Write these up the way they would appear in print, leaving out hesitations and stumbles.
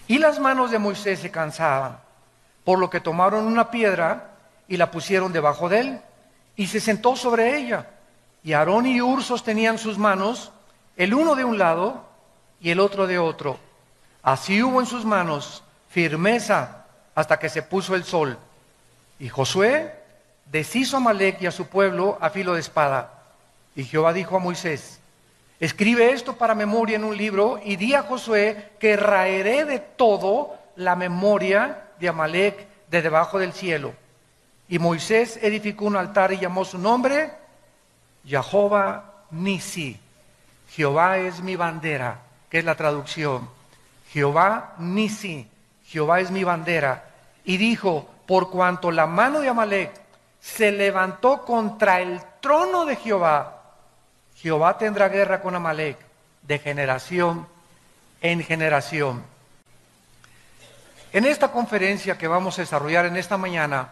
Y las manos de Moisés se cansaban, por lo que tomaron una piedra y la pusieron debajo de él, y se sentó sobre ella. Y Aarón y Hur sostenían sus manos, el uno de un lado y el otro de otro. Así hubo en sus manos firmeza hasta que se puso el sol. Y Josué deshizo a Amalec y a su pueblo a filo de espada. Y Jehová dijo a Moisés: escribe esto para memoria en un libro y di a Josué que raeré de todo la memoria de Amalec de debajo del cielo. Y Moisés edificó un altar y llamó su nombre Jehová Nisi. Jehová es mi bandera, que es la traducción. Jehová Nisi, Jehová es mi bandera. Y dijo: por cuanto la mano de Amalec se levantó contra el trono de Jehová, Jehová tendrá guerra con Amalec de generación en generación. En esta conferencia que vamos a desarrollar en esta mañana,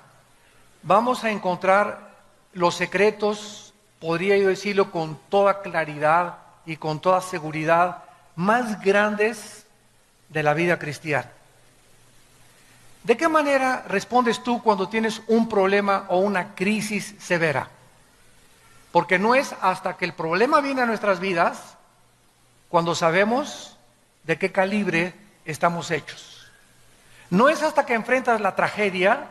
vamos a encontrar los secretos, podría yo decirlo con toda claridad y con toda seguridad, más grandes de la vida cristiana. ¿De qué manera respondes tú cuando tienes un problema o una crisis severa? Porque no es hasta que el problema viene a nuestras vidas cuando sabemos de qué calibre estamos hechos. No es hasta que enfrentas la tragedia,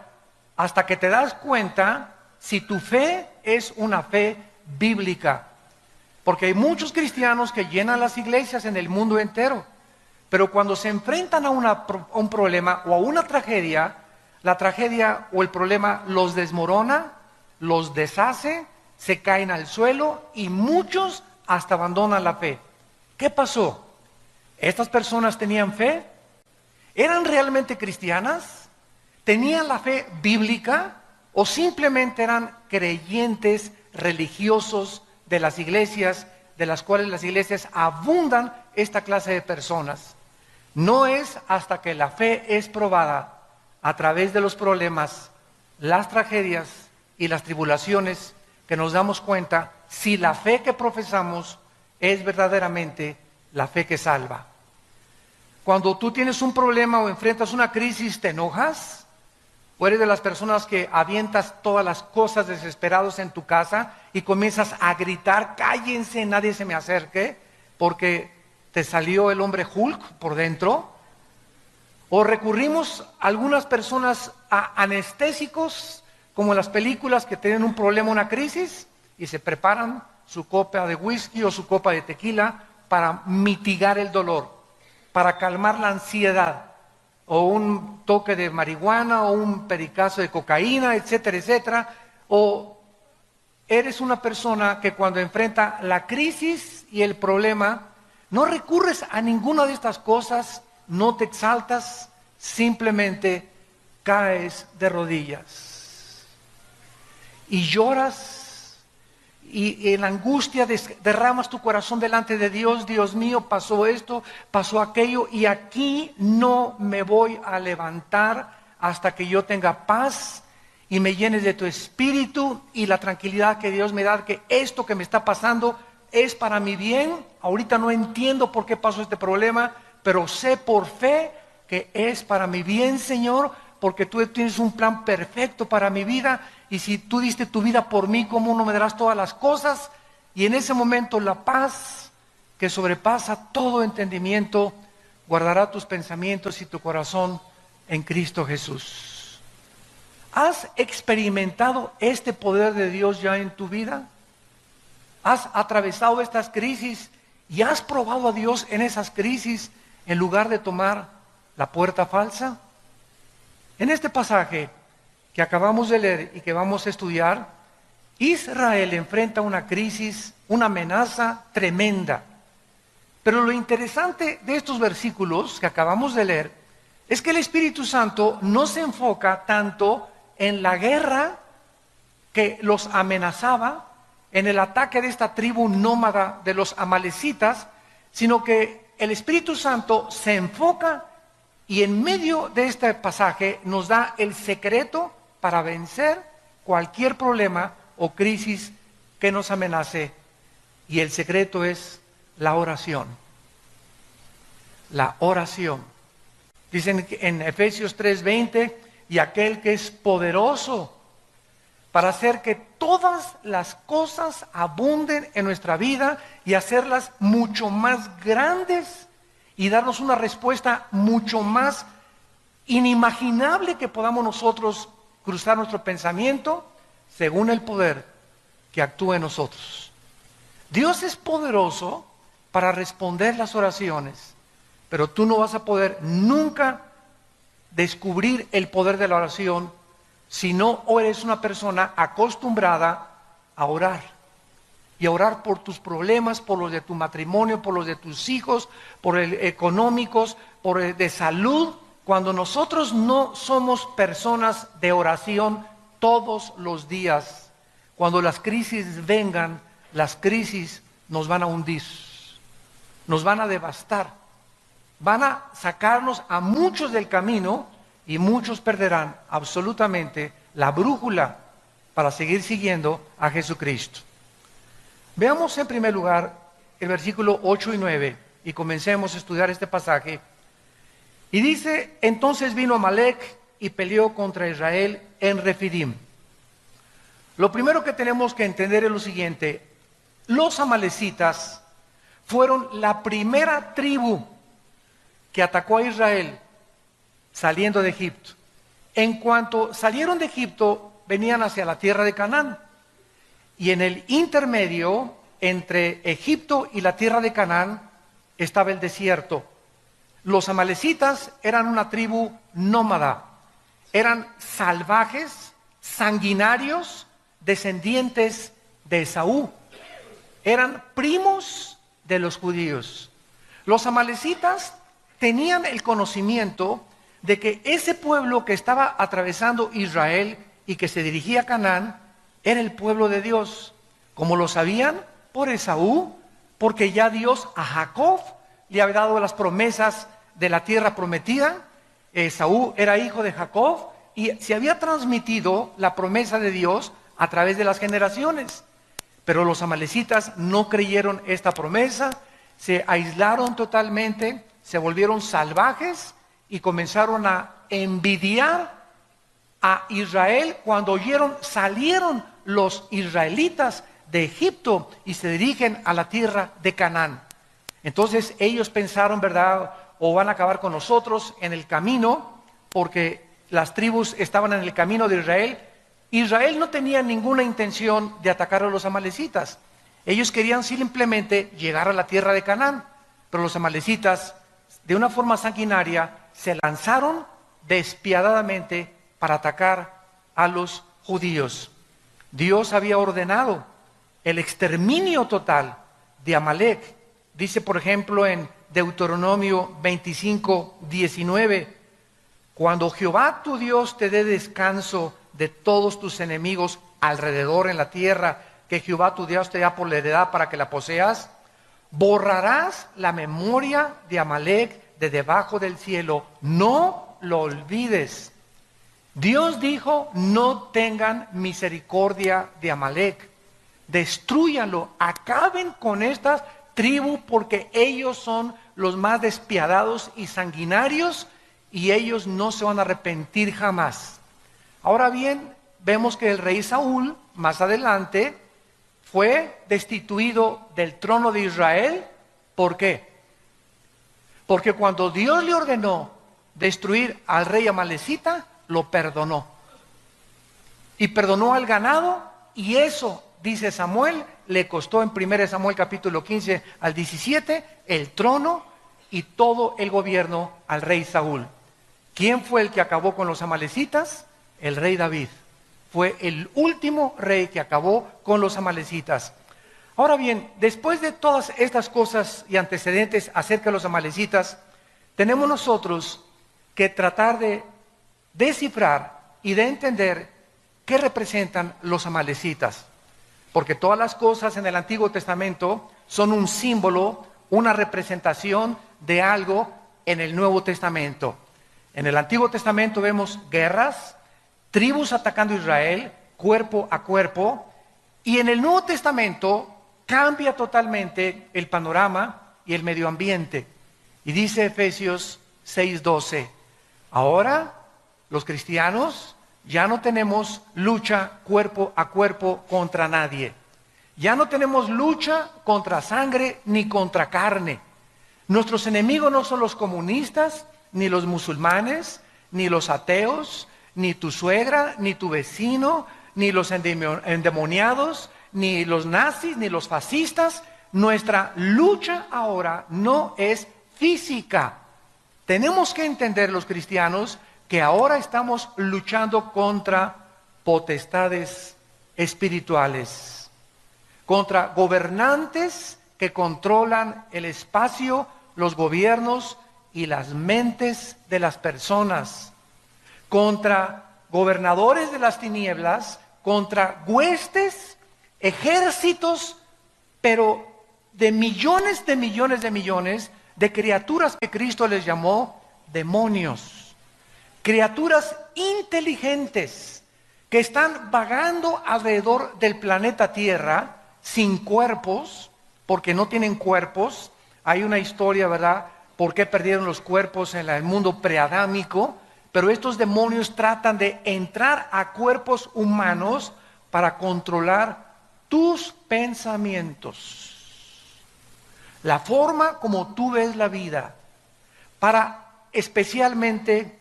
hasta que te das cuenta si tu fe es una fe bíblica. Porque hay muchos cristianos que llenan las iglesias en el mundo entero, pero cuando se enfrentan a un problema o a una tragedia, la tragedia o el problema los desmorona, los deshace, se caen al suelo y muchos hasta abandonan la fe. ¿Qué pasó? ¿Estas personas tenían fe? ¿Eran realmente cristianas? ¿Tenían la fe bíblica? ¿O simplemente eran creyentes religiosos de las iglesias, de las cuales las iglesias abundan esta clase de personas? No es hasta que la fe es probada a través de los problemas, las tragedias y las tribulaciones que nos damos cuenta si la fe que profesamos es verdaderamente la fe que salva. Cuando tú tienes un problema o enfrentas una crisis, ¿te enojas? ¿O eres de las personas que avientas todas las cosas desesperados en tu casa y comienzas a gritar: cállense, nadie se me acerque, porque te salió el hombre Hulk por dentro? ¿O recurrimos algunas personas a anestésicos, como en las películas, que tienen un problema, una crisis, y se preparan su copa de whisky o su copa de tequila para mitigar el dolor, para calmar la ansiedad, o un toque de marihuana, o un pericazo de cocaína, etcétera, etcétera? ¿O eres una persona que cuando enfrenta la crisis y el problema, no recurres a ninguna de estas cosas, no te exaltas, simplemente caes de rodillas y lloras y en angustia derramas tu corazón delante de Dios? Dios mío, pasó esto, pasó aquello, y aquí no me voy a levantar hasta que yo tenga paz y me llenes de tu espíritu y la tranquilidad que Dios me da, que esto que me está pasando es para mi bien. Ahorita no entiendo por qué pasó este problema, pero sé por fe que es para mi bien, Señor, porque tú tienes un plan perfecto para mi vida, y si tú diste tu vida por mí, ¿cómo no me darás todas las cosas? Y en ese momento la paz que sobrepasa todo entendimiento guardará tus pensamientos y tu corazón en Cristo Jesús. ¿Has experimentado este poder de Dios ya en tu vida? ¿Has atravesado estas crisis y has probado a Dios en esas crisis en lugar de tomar la puerta falsa? En este pasaje que acabamos de leer y que vamos a estudiar, Israel enfrenta una crisis, una amenaza tremenda. Pero lo interesante de estos versículos que acabamos de leer es que el Espíritu Santo no se enfoca tanto en la guerra que los amenazaba, en el ataque de esta tribu nómada de los amalecitas, sino que el Espíritu Santo se enfoca y en medio de este pasaje nos da el secreto para vencer cualquier problema o crisis que nos amenace. Y el secreto es la oración. La oración. Dicen en Efesios 3:20, y aquel que es poderoso para hacer que todas las cosas abunden en nuestra vida y hacerlas mucho más grandes y darnos una respuesta mucho más inimaginable que podamos nosotros cruzar nuestro pensamiento según el poder que actúa en nosotros. Dios es poderoso para responder las oraciones, pero tú no vas a poder nunca descubrir el poder de la oración si no eres una persona acostumbrada a orar. Y a orar por tus problemas, por los de tu matrimonio, por los de tus hijos, por el económicos, por el de salud. Cuando nosotros no somos personas de oración todos los días, cuando las crisis vengan, las crisis nos van a hundir, nos van a devastar, van a sacarnos a muchos del camino y muchos perderán absolutamente la brújula para seguir siguiendo a Jesucristo. Veamos en primer lugar el versículo 8 y 9 y comencemos a estudiar este pasaje. Y dice, entonces vino Amalec y peleó contra Israel en Refidim. Lo primero que tenemos que entender es lo siguiente: los amalecitas fueron la primera tribu que atacó a Israel saliendo de Egipto. En cuanto salieron de Egipto, venían hacia la tierra de Canaán. Y en el intermedio entre Egipto y la tierra de Canaán estaba el desierto. Los amalecitas eran una tribu nómada, eran salvajes, sanguinarios, descendientes de Esaú. Eran primos de los judíos. Los amalecitas tenían el conocimiento de que ese pueblo que estaba atravesando Israel y que se dirigía a Canaán era el pueblo de Dios. ¿Cómo lo sabían? Por Esaú, porque ya Dios a Jacob le había dado las promesas de la tierra prometida. Esaú era hijo de Jacob y se había transmitido la promesa de Dios a través de las generaciones. Pero los amalecitas no creyeron esta promesa, se aislaron totalmente, se volvieron salvajes y comenzaron a envidiar a Israel. Cuando salieron los israelitas de Egipto y se dirigen a la tierra de Canaán. Entonces ellos pensaron, ¿verdad? O van a acabar con nosotros en el camino, porque las tribus estaban en el camino de Israel. Israel no tenía ninguna intención de atacar a los amalecitas. Ellos querían simplemente llegar a la tierra de Canaán, pero los amalecitas, de una forma sanguinaria, se lanzaron despiadadamente para atacar a los judíos. Dios había ordenado el exterminio total de Amalec. Dice, por ejemplo, en Deuteronomio 25:19, cuando Jehová tu Dios te dé descanso de todos tus enemigos alrededor en la tierra que Jehová tu Dios te da por la heredad para que la poseas, borrarás la memoria de Amalec de debajo del cielo, no lo olvides. Dios dijo, no tengan misericordia de Amalec, destrúyanlo, acaben con esta tribu porque ellos son los más despiadados y sanguinarios y ellos no se van a arrepentir jamás. Ahora bien, vemos que el rey Saúl, más adelante, fue destituido del trono de Israel. ¿Por qué? Porque cuando Dios le ordenó destruir al rey amalecita, lo perdonó. Y perdonó al ganado, y eso, dice Samuel, le costó en 1 Samuel capítulo 15 al 17, el trono y todo el gobierno al rey Saúl. ¿Quién fue el que acabó con los amalecitas? El rey David. Fue el último rey que acabó con los amalecitas. Ahora bien, después de todas estas cosas y antecedentes acerca de los amalecitas, tenemos nosotros que tratar de descifrar y de entender qué representan los amalecitas. Porque todas las cosas en el Antiguo Testamento son un símbolo, una representación de algo en el Nuevo Testamento. En el Antiguo Testamento vemos guerras, tribus atacando a Israel, cuerpo a cuerpo, y en el Nuevo Testamento cambia totalmente el panorama y el medio ambiente. Y dice Efesios 6:12, Ahora, los cristianos ya no tenemos lucha cuerpo a cuerpo contra nadie. Ya no tenemos lucha contra sangre ni contra carne. Nuestros enemigos no son los comunistas, ni los musulmanes, ni los ateos, ni tu suegra, ni tu vecino, ni los endemoniados, ni los nazis, ni los fascistas. Nuestra lucha ahora no es física. Tenemos que entender los cristianos que ahora estamos luchando contra potestades espirituales, contra gobernantes que controlan el espacio, los gobiernos y las mentes de las personas, contra gobernadores de las tinieblas, contra huestes, ejércitos, pero de millones de criaturas que Cristo les llamó demonios, criaturas inteligentes que están vagando alrededor del planeta Tierra sin cuerpos, porque no tienen cuerpos. Hay una historia, ¿verdad?, por qué perdieron los cuerpos en el mundo preadámico, pero estos demonios tratan de entrar a cuerpos humanos para controlar tus pensamientos, la forma como tú ves la vida, para especialmente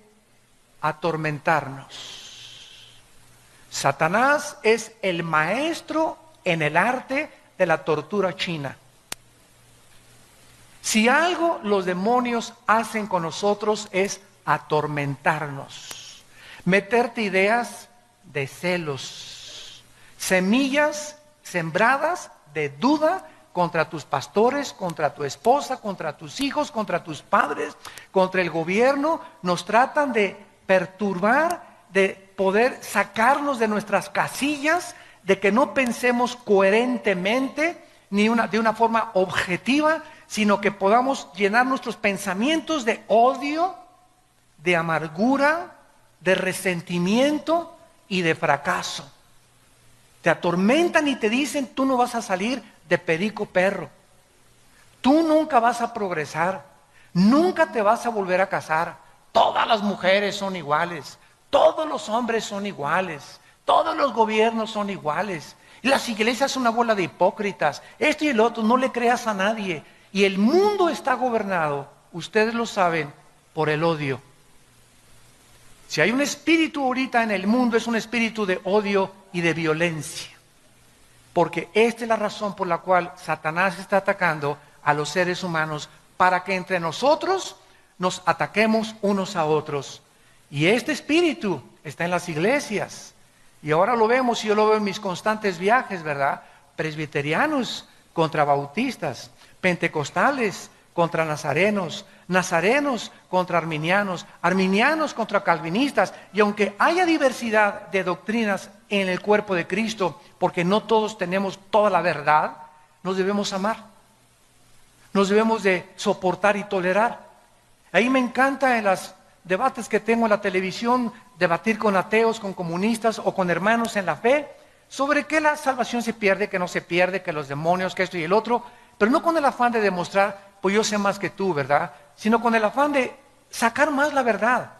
atormentarnos. Satanás es el maestro en el arte de la tortura china. Si algo los demonios hacen con nosotros es atormentarnos, meterte ideas de celos, semillas sembradas de duda contra tus pastores, contra tu esposa, contra tus hijos, contra tus padres, contra el gobierno. Nos tratan de perturbar, de poder sacarnos de nuestras casillas, de que no pensemos coherentemente, ni de una forma objetiva, sino que podamos llenar nuestros pensamientos de odio, de amargura, de resentimiento y de fracaso. Te atormentan y te dicen: tú no vas a salir de perico perro, tú nunca vas a progresar, nunca te vas a volver a casar, todas las mujeres son iguales, todos los hombres son iguales, todos los gobiernos son iguales, y las iglesias son una bola de hipócritas, esto y el otro, no le creas a nadie. Y el mundo está gobernado, ustedes lo saben, por el odio. Si hay un espíritu ahorita en el mundo, es un espíritu de odio y de violencia. Porque esta es la razón por la cual Satanás está atacando a los seres humanos, para que entre nosotros nos ataquemos unos a otros. Y este espíritu está en las iglesias. Y ahora lo vemos, y yo lo veo en mis constantes viajes, ¿verdad? Presbiterianos contra bautistas, pentecostales contra nazarenos, nazarenos contra arminianos, arminianos contra calvinistas. Y aunque haya diversidad de doctrinas en el cuerpo de Cristo, porque no todos tenemos toda la verdad, nos debemos amar, nos debemos de soportar y tolerar. Ahí me encanta en los debates que tengo en la televisión, debatir con ateos, con comunistas o con hermanos en la fe, sobre que la salvación se pierde, que no se pierde, que los demonios, que esto y el otro, pero no con el afán de demostrar, pues yo sé más que tú, ¿verdad?, sino con el afán de sacar más la verdad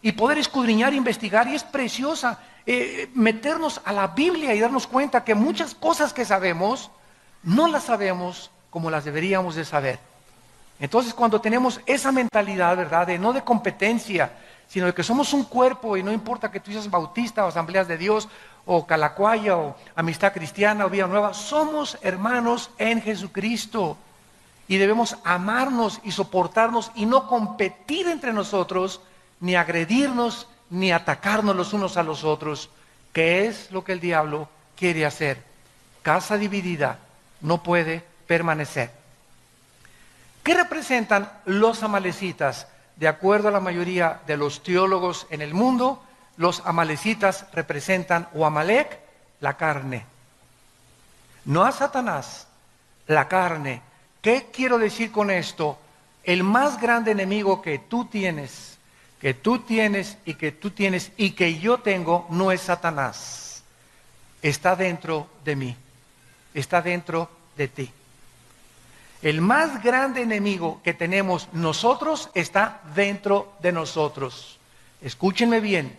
y poder escudriñar, investigar. Y es preciosa meternos a la Biblia y darnos cuenta que muchas cosas que sabemos, no las sabemos como las deberíamos de saber. Entonces, cuando tenemos esa mentalidad, ¿verdad?, de no de competencia, sino de que somos un cuerpo, y no importa que tú seas bautista o Asambleas de Dios o Calacuaya o Amistad Cristiana o Vida Nueva, somos hermanos en Jesucristo y debemos amarnos y soportarnos y no competir entre nosotros, ni agredirnos, ni atacarnos los unos a los otros, que es lo que el diablo quiere hacer. Casa dividida no puede permanecer. ¿Qué representan los amalecitas? De acuerdo a la mayoría de los teólogos en el mundo, los amalecitas representan, o Amalek, la carne. No a Satanás, la carne. ¿Qué quiero decir con esto? El más grande enemigo que tú tienes y que yo tengo, no es Satanás. Está dentro de mí, está dentro de ti. El más grande enemigo que tenemos nosotros está dentro de nosotros. escúchenme bien,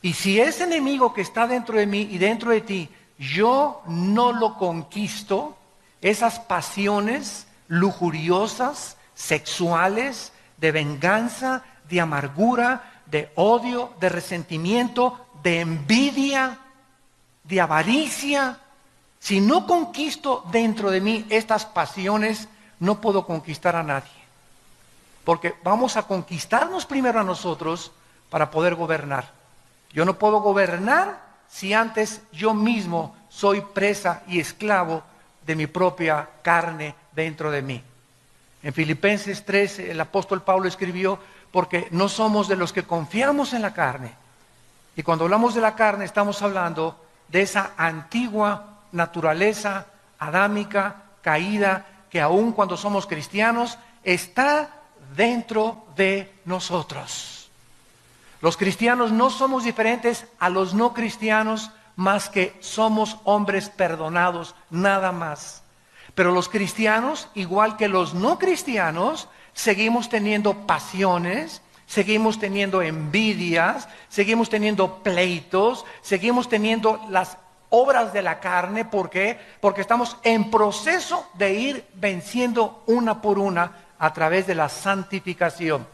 y si ese enemigo que está dentro de mí y dentro de ti, yo no lo conquisto, esas pasiones lujuriosas, sexuales, de venganza, de amargura, de odio, de resentimiento, de envidia, de avaricia, si no conquisto dentro de mí estas pasiones, no puedo conquistar a nadie. Porque vamos a conquistarnos primero a nosotros para poder gobernar. Yo no puedo gobernar si antes yo mismo soy presa y esclavo de mi propia carne dentro de mí. En Filipenses 3 el apóstol Pablo escribió, porque no somos de los que confiamos en la carne. Y cuando hablamos de la carne estamos hablando de esa antigua naturaleza adámica, caída, que aun cuando somos cristianos, está dentro de nosotros. Los cristianos no somos diferentes a los no cristianos, más que somos hombres perdonados, nada más. Pero los cristianos, igual que los no cristianos, seguimos teniendo pasiones, seguimos teniendo envidias, seguimos teniendo pleitos, seguimos teniendo las obras de la carne. ¿Por qué? Porque estamos en proceso de ir venciendo una por una a través de la santificación.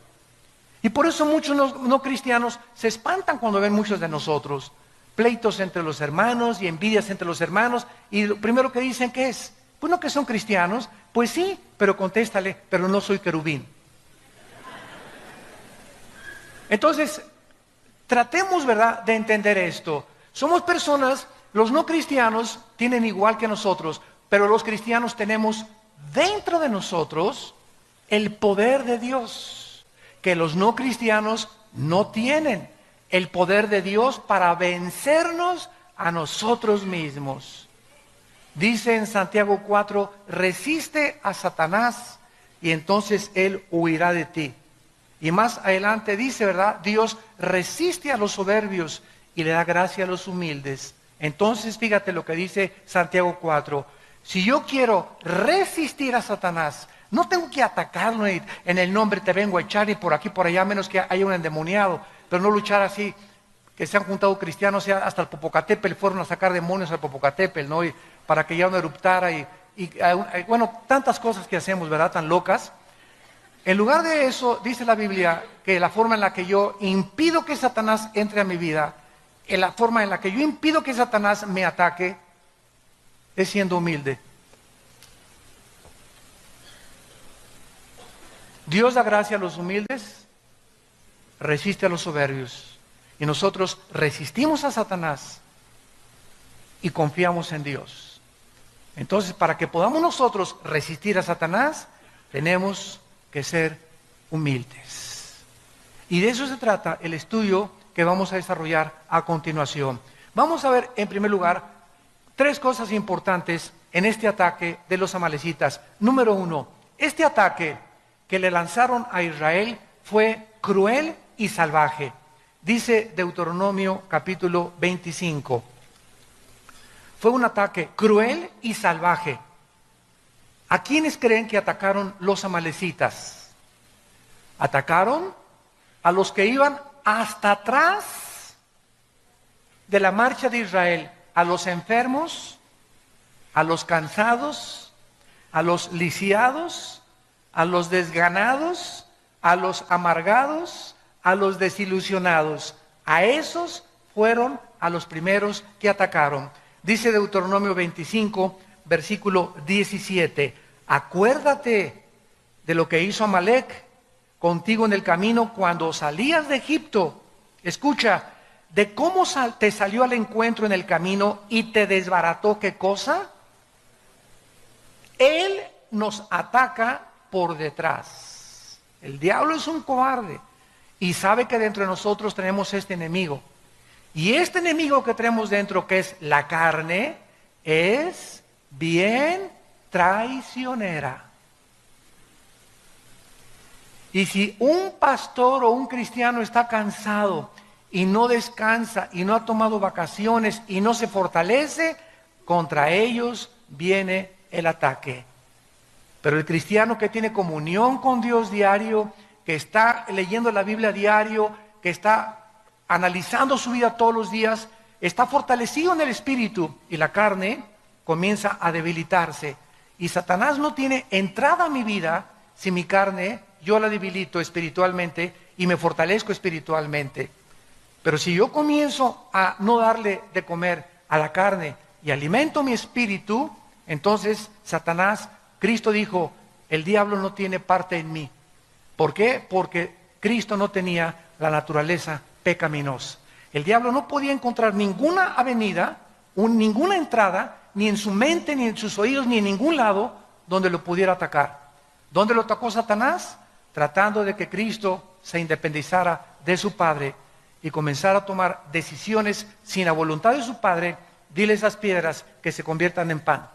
Y por eso muchos no cristianos se espantan cuando ven muchos de nosotros pleitos entre los hermanos y envidias entre los hermanos, y lo primero que dicen, ¿qué es? Pues no, que son cristianos. Pues sí, pero contéstale, pero no soy querubín. Entonces, tratemos, ¿verdad?, de entender esto. Somos personas, los no cristianos tienen igual que nosotros, pero los cristianos tenemos dentro de nosotros el poder de Dios, que los no cristianos no tienen. El poder de Dios para vencernos a nosotros mismos. Dice en Santiago 4, resiste a Satanás y entonces él huirá de ti. Y más adelante dice, ¿verdad? Dios resiste a los soberbios y le da gracia a los humildes. Entonces fíjate lo que dice Santiago 4. Si yo quiero resistir a Satanás, no tengo que atacarlo y en el nombre te vengo a echar y por aquí por allá, menos que haya un endemoniado. Pero no luchar así, que se han juntado cristianos, hasta el Popocatépetl fueron a sacar demonios al Popocatépetl, ¿no? Y para que ya no eruptara y bueno, tantas cosas que hacemos, ¿verdad? Tan locas. En lugar de eso, dice la Biblia que la forma en la que yo impido que Satanás entre a mi vida, en la forma en la que yo impido que Satanás me ataque, es siendo humilde. Dios da gracia a los humildes, resiste a los soberbios. Y nosotros resistimos a Satanás y confiamos en Dios. Entonces, para que podamos nosotros resistir a Satanás, tenemos que ser humildes. Y de eso se trata el estudio que vamos a desarrollar a continuación. Vamos a ver, en primer lugar, tres cosas importantes en este ataque de los amalecitas. Número uno, este ataque que le lanzaron a Israel fue cruel y salvaje. Dice Deuteronomio capítulo 25. Fue un ataque cruel y salvaje. ¿A quiénes creen que atacaron los amalecitas? Atacaron a los que iban hasta atrás de la marcha de Israel, a los enfermos, a los cansados, a los lisiados, a los desganados, a los amargados, a los desilusionados. A esos fueron a los primeros que atacaron. Dice Deuteronomio 25, versículo 17, acuérdate de lo que hizo Amalec contigo en el camino cuando salías de Egipto. Escucha, de cómo te salió al encuentro en el camino y te desbarató, ¿qué cosa? Él nos ataca por detrás. El diablo es un cobarde y sabe que dentro de nosotros tenemos este enemigo. Y este enemigo que tenemos dentro, que es la carne, es bien traicionera. Y si un pastor o un cristiano está cansado y no descansa y no ha tomado vacaciones y no se fortalece, contra ellos viene el ataque. Pero el cristiano que tiene comunión con Dios diario, que está leyendo la Biblia diario, que está analizando su vida todos los días, está fortalecido en el espíritu y la carne comienza a debilitarse. Y Satanás no tiene entrada a mi vida si mi carne yo la debilito espiritualmente y me fortalezco espiritualmente. Pero si yo comienzo a no darle de comer a la carne y alimento mi espíritu, entonces Satanás, Cristo dijo, el diablo no tiene parte en mí. ¿Por qué? Porque Cristo no tenía la naturaleza pecaminosa. El diablo no podía encontrar ninguna avenida, ninguna entrada, ni en su mente, ni en sus oídos, ni en ningún lado donde lo pudiera atacar. ¿Dónde lo atacó Satanás? Tratando de que Cristo se independizara de su Padre y comenzara a tomar decisiones sin la voluntad de su Padre. Dile a esas piedras que se conviertan en pan.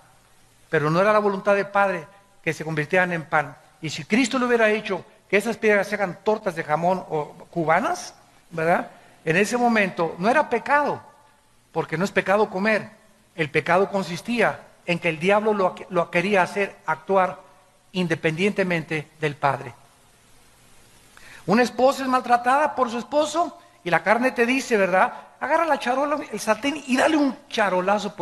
Pero no era la voluntad del Padre que se convirtieran en pan. Y si Cristo lo hubiera hecho, que esas piedras se hagan tortas de jamón o cubanas, ¿verdad? En ese momento no era pecado, porque no es pecado comer. El pecado consistía en que el diablo lo quería hacer actuar independientemente del Padre. Una esposa es maltratada por su esposo y la carne te dice, ¿verdad? Agarra la charola, el sartén y dale un charolazo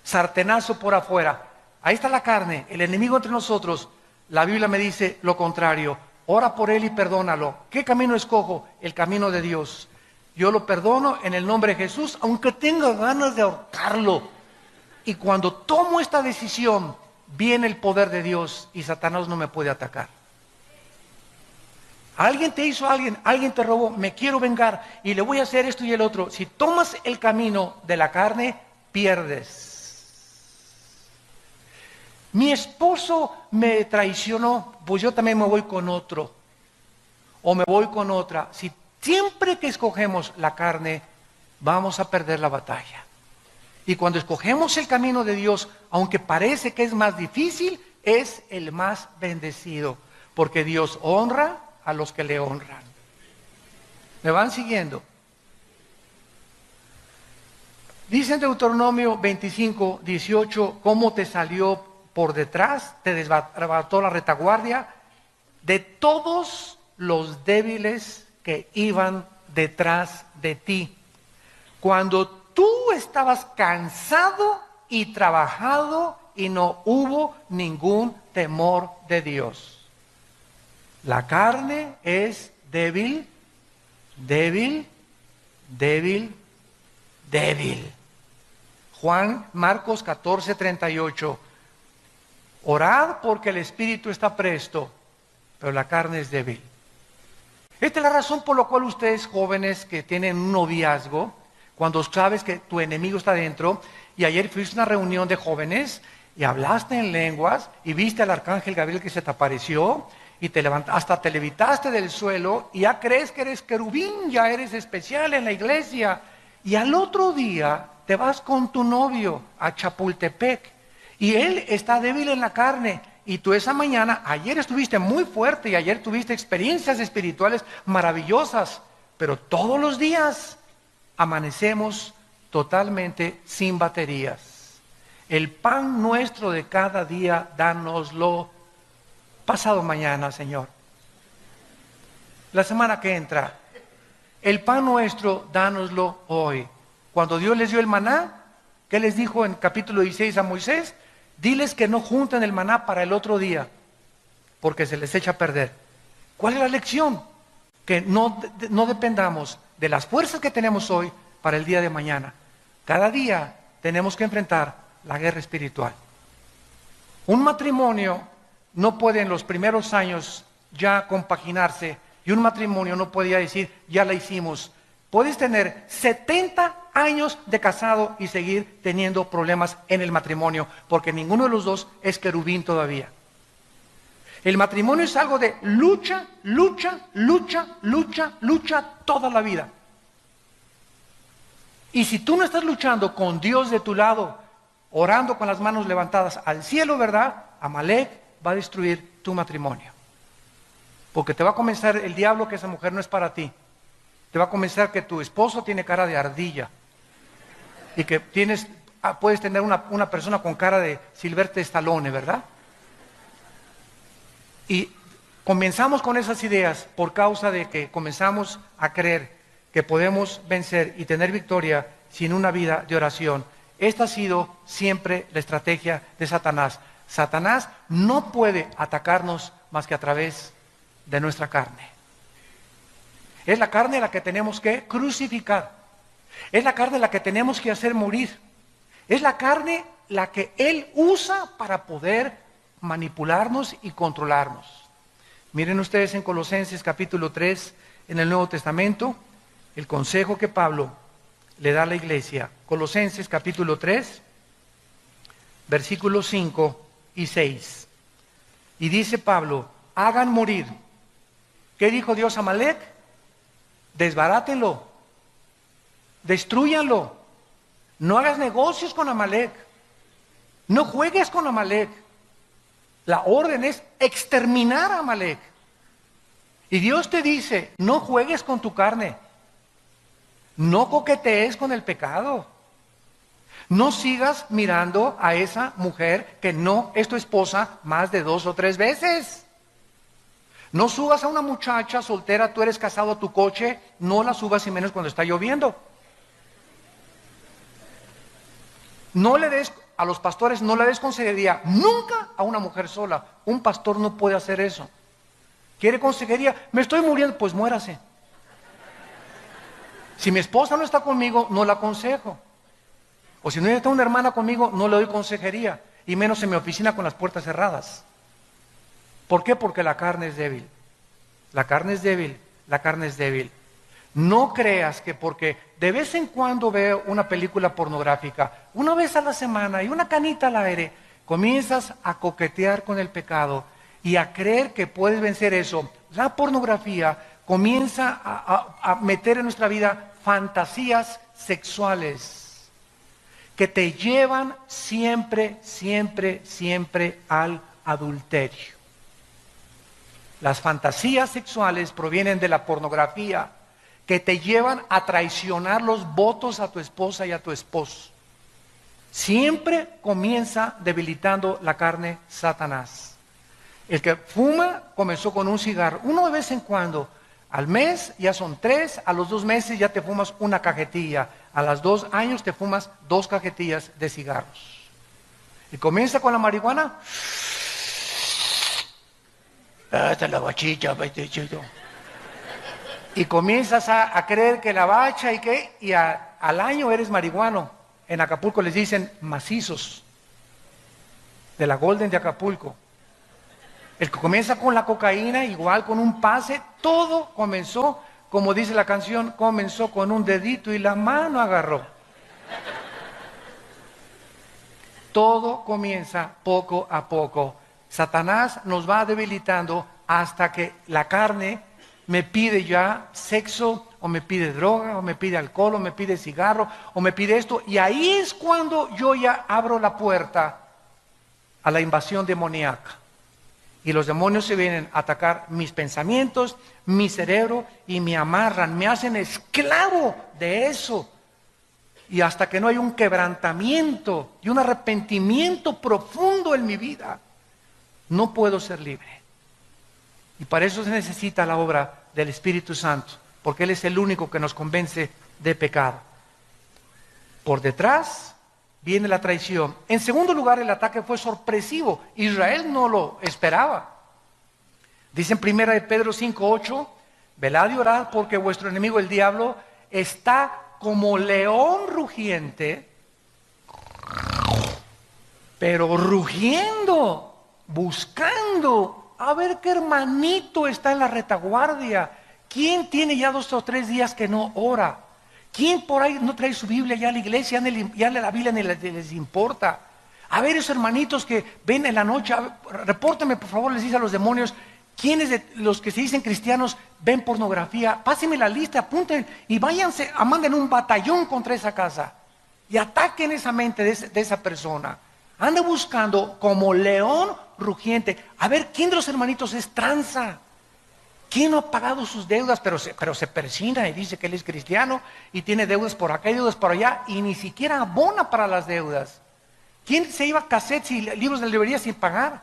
sartenazo por afuera. Ahí está la carne, el enemigo entre nosotros. La Biblia me dice lo contrario. Ora por él y perdónalo. ¿Qué camino escojo? El camino de Dios. Yo lo perdono en el nombre de Jesús, aunque tenga ganas de ahorcarlo. Y cuando tomo esta decisión, viene el poder de Dios y Satanás no me puede atacar. Alguien te hizo alguien te robó, me quiero vengar y le voy a hacer esto y el otro. Si tomas el camino de la carne, pierdes. Mi esposo me traicionó, pues yo también me voy con otro. O me voy con otra. Si siempre que escogemos la carne, vamos a perder la batalla. Y cuando escogemos el camino de Dios, aunque parece que es más difícil, es el más bendecido. Porque Dios honra a los que le honran. ¿Me van siguiendo? Dice en Deuteronomio 25, 18, cómo te salió por detrás, te desbarató la retaguardia de todos los débiles que iban detrás de ti. Cuando tú estabas cansado y trabajado y no hubo ningún temor de Dios. La carne es débil, débil, débil, débil. Marcos 14, 38. Orad porque el espíritu está presto, pero la carne es débil. Esta es la razón por la cual ustedes jóvenes que tienen un noviazgo, cuando sabes que tu enemigo está dentro, y ayer fuiste a una reunión de jóvenes y hablaste en lenguas y viste al arcángel Gabriel que se te apareció y te levantaste, hasta te levitaste del suelo y ya crees que eres querubín, ya eres especial en la iglesia, y al otro día te vas con tu novio a Chapultepec y él está débil en la carne. Y tú esa mañana, ayer estuviste muy fuerte y ayer tuviste experiencias espirituales maravillosas, pero todos los días amanecemos totalmente sin baterías. El pan nuestro de cada día, dánoslo pasado mañana, Señor. La semana que entra, el pan nuestro, dánoslo hoy. Cuando Dios les dio el maná, ¿qué les dijo en capítulo 16 a Moisés? Diles que no junten el maná para el otro día, porque se les echa a perder. ¿Cuál es la lección? Que no dependamos de las fuerzas que tenemos hoy para el día de mañana. Cada día tenemos que enfrentar la guerra espiritual. Un matrimonio no puede en los primeros años ya compaginarse, y un matrimonio no podía decir, ya la hicimos. Puedes tener 70 años de casado y seguir teniendo problemas en el matrimonio, porque ninguno de los dos es querubín todavía. El matrimonio es algo de lucha, lucha, lucha, lucha, lucha toda la vida. Y si tú no estás luchando con Dios de tu lado, orando con las manos levantadas al cielo, ¿verdad? Amalek va a destruir tu matrimonio. Porque te va a comenzar el diablo que esa mujer no es para ti. Te va a comenzar que tu esposo tiene cara de ardilla. Y que puedes tener una persona con cara de Sylvester Stallone, ¿verdad? Y comenzamos con esas ideas por causa de que comenzamos a creer que podemos vencer y tener victoria sin una vida de oración. Esta ha sido siempre la estrategia de Satanás. Satanás no puede atacarnos más que a través de nuestra carne. Es la carne la que tenemos que crucificar. Es la carne la que tenemos que hacer morir. Es la carne la que Él usa para poder manipularnos y controlarnos. Miren ustedes en Colosenses capítulo 3, en el Nuevo Testamento, el consejo que Pablo le da a la iglesia. Colosenses capítulo 3, versículos 5 y 6. Y dice Pablo, hagan morir. ¿Qué dijo Dios a Amalek? Desbarátenlo, destrúyanlo. No hagas negocios con Amalek. No juegues con Amalek. La orden es exterminar a Amalek. Y Dios te dice, no juegues con tu carne. No coquetees con el pecado. No sigas mirando a esa mujer que no es tu esposa más de 2 o 3 veces. No subas a una muchacha soltera, tú eres casado, a tu coche, no la subas y menos cuando está lloviendo. No le des, a los pastores no le des consejería nunca a una mujer sola. Un pastor no puede hacer eso. ¿Quiere consejería? Me estoy muriendo, pues muérase. Si mi esposa no está conmigo, no la aconsejo. O si no está una hermana conmigo, no le doy consejería. Y menos en mi oficina con las puertas cerradas. ¿Por qué? Porque la carne es débil. La carne es débil, la carne es débil. No creas que porque de vez en cuando veo una película pornográfica, una vez a la semana y una canita al aire, comienzas a coquetear con el pecado y a creer que puedes vencer eso. La pornografía comienza a meter en nuestra vida fantasías sexuales que te llevan siempre, siempre, siempre al adulterio. Las fantasías sexuales provienen de la pornografía, que te llevan a traicionar los votos a tu esposa y a tu esposo. Siempre comienza debilitando la carne Satanás. El que fuma comenzó con un cigarro, uno de vez en cuando. Al mes ya son 3, a los 2 meses ya te fumas una cajetilla, a los 2 años te fumas 2 cajetillas de cigarros. Y comienza con la marihuana. Hasta la bachicha, y comienzas a creer que la bacha y al año eres marihuano. En Acapulco les dicen macizos, de la Golden de Acapulco. El que comienza con la cocaína, igual con un pase, todo comenzó, como dice la canción, comenzó con un dedito y la mano agarró. Todo comienza poco a poco. Satanás nos va debilitando hasta que la carne me pide ya sexo, o me pide droga, o me pide alcohol, o me pide cigarro, o me pide esto. Y ahí es cuando yo ya abro la puerta a la invasión demoníaca. Y los demonios se vienen a atacar mis pensamientos, mi cerebro, y me amarran, me hacen esclavo de eso. Y hasta que no hay un quebrantamiento y un arrepentimiento profundo en mi vida, no puedo ser libre. Y para eso se necesita la obra del Espíritu Santo, porque Él es el único que nos convence de pecado. Por detrás viene la traición. En segundo lugar, el ataque fue sorpresivo. Israel no lo esperaba. Dice en 1 de Pedro 5:8, velad y orad porque vuestro enemigo el diablo está como león rugiente, pero rugiendo, buscando a ver qué hermanito está en la retaguardia. ¿Quién tiene ya 2 o 3 días que no ora? ¿Quién por ahí no trae su Biblia ya a la iglesia? Ya la Biblia ni les importa. A ver, esos hermanitos que ven en la noche, repórtenme por favor, les dice a los demonios, ¿quiénes de los que se dicen cristianos ven pornografía? Pásenme la lista, apunten y váyanse, manden un batallón contra esa casa y ataquen esa mente de esa persona. Anda buscando como león rugiente. A ver, ¿quién de los hermanitos es tranza? ¿Quién no ha pagado sus deudas, pero se persina y dice que él es cristiano y tiene deudas por acá y deudas por allá y ni siquiera abona para las deudas? ¿Quién se iba a cassettes y libros de librería sin pagar?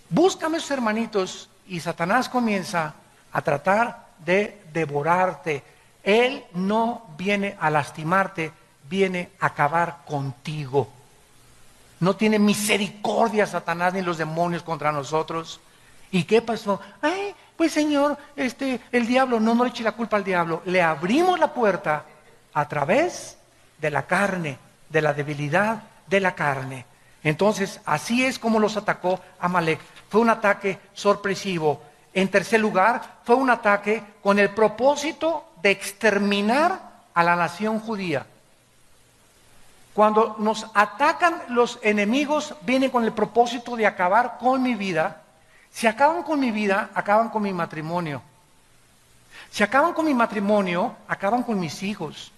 Búscame esos hermanitos y Satanás comienza a tratar de devorarte. Él no viene a lastimarte, viene a acabar contigo. No tiene misericordia Satanás ni los demonios contra nosotros. ¿Y qué pasó? Ay, pues Señor, el diablo, no le eche la culpa al diablo. Le abrimos la puerta a través de la carne, de la debilidad de la carne. Entonces, así es como los atacó Amalek. Fue un ataque sorpresivo. En tercer lugar, fue un ataque con el propósito de exterminar a la nación judía. Cuando nos atacan los enemigos, vienen con el propósito de acabar con mi vida. Si acaban con mi vida, acaban con mi matrimonio. Si acaban con mi matrimonio, acaban con mis hijos.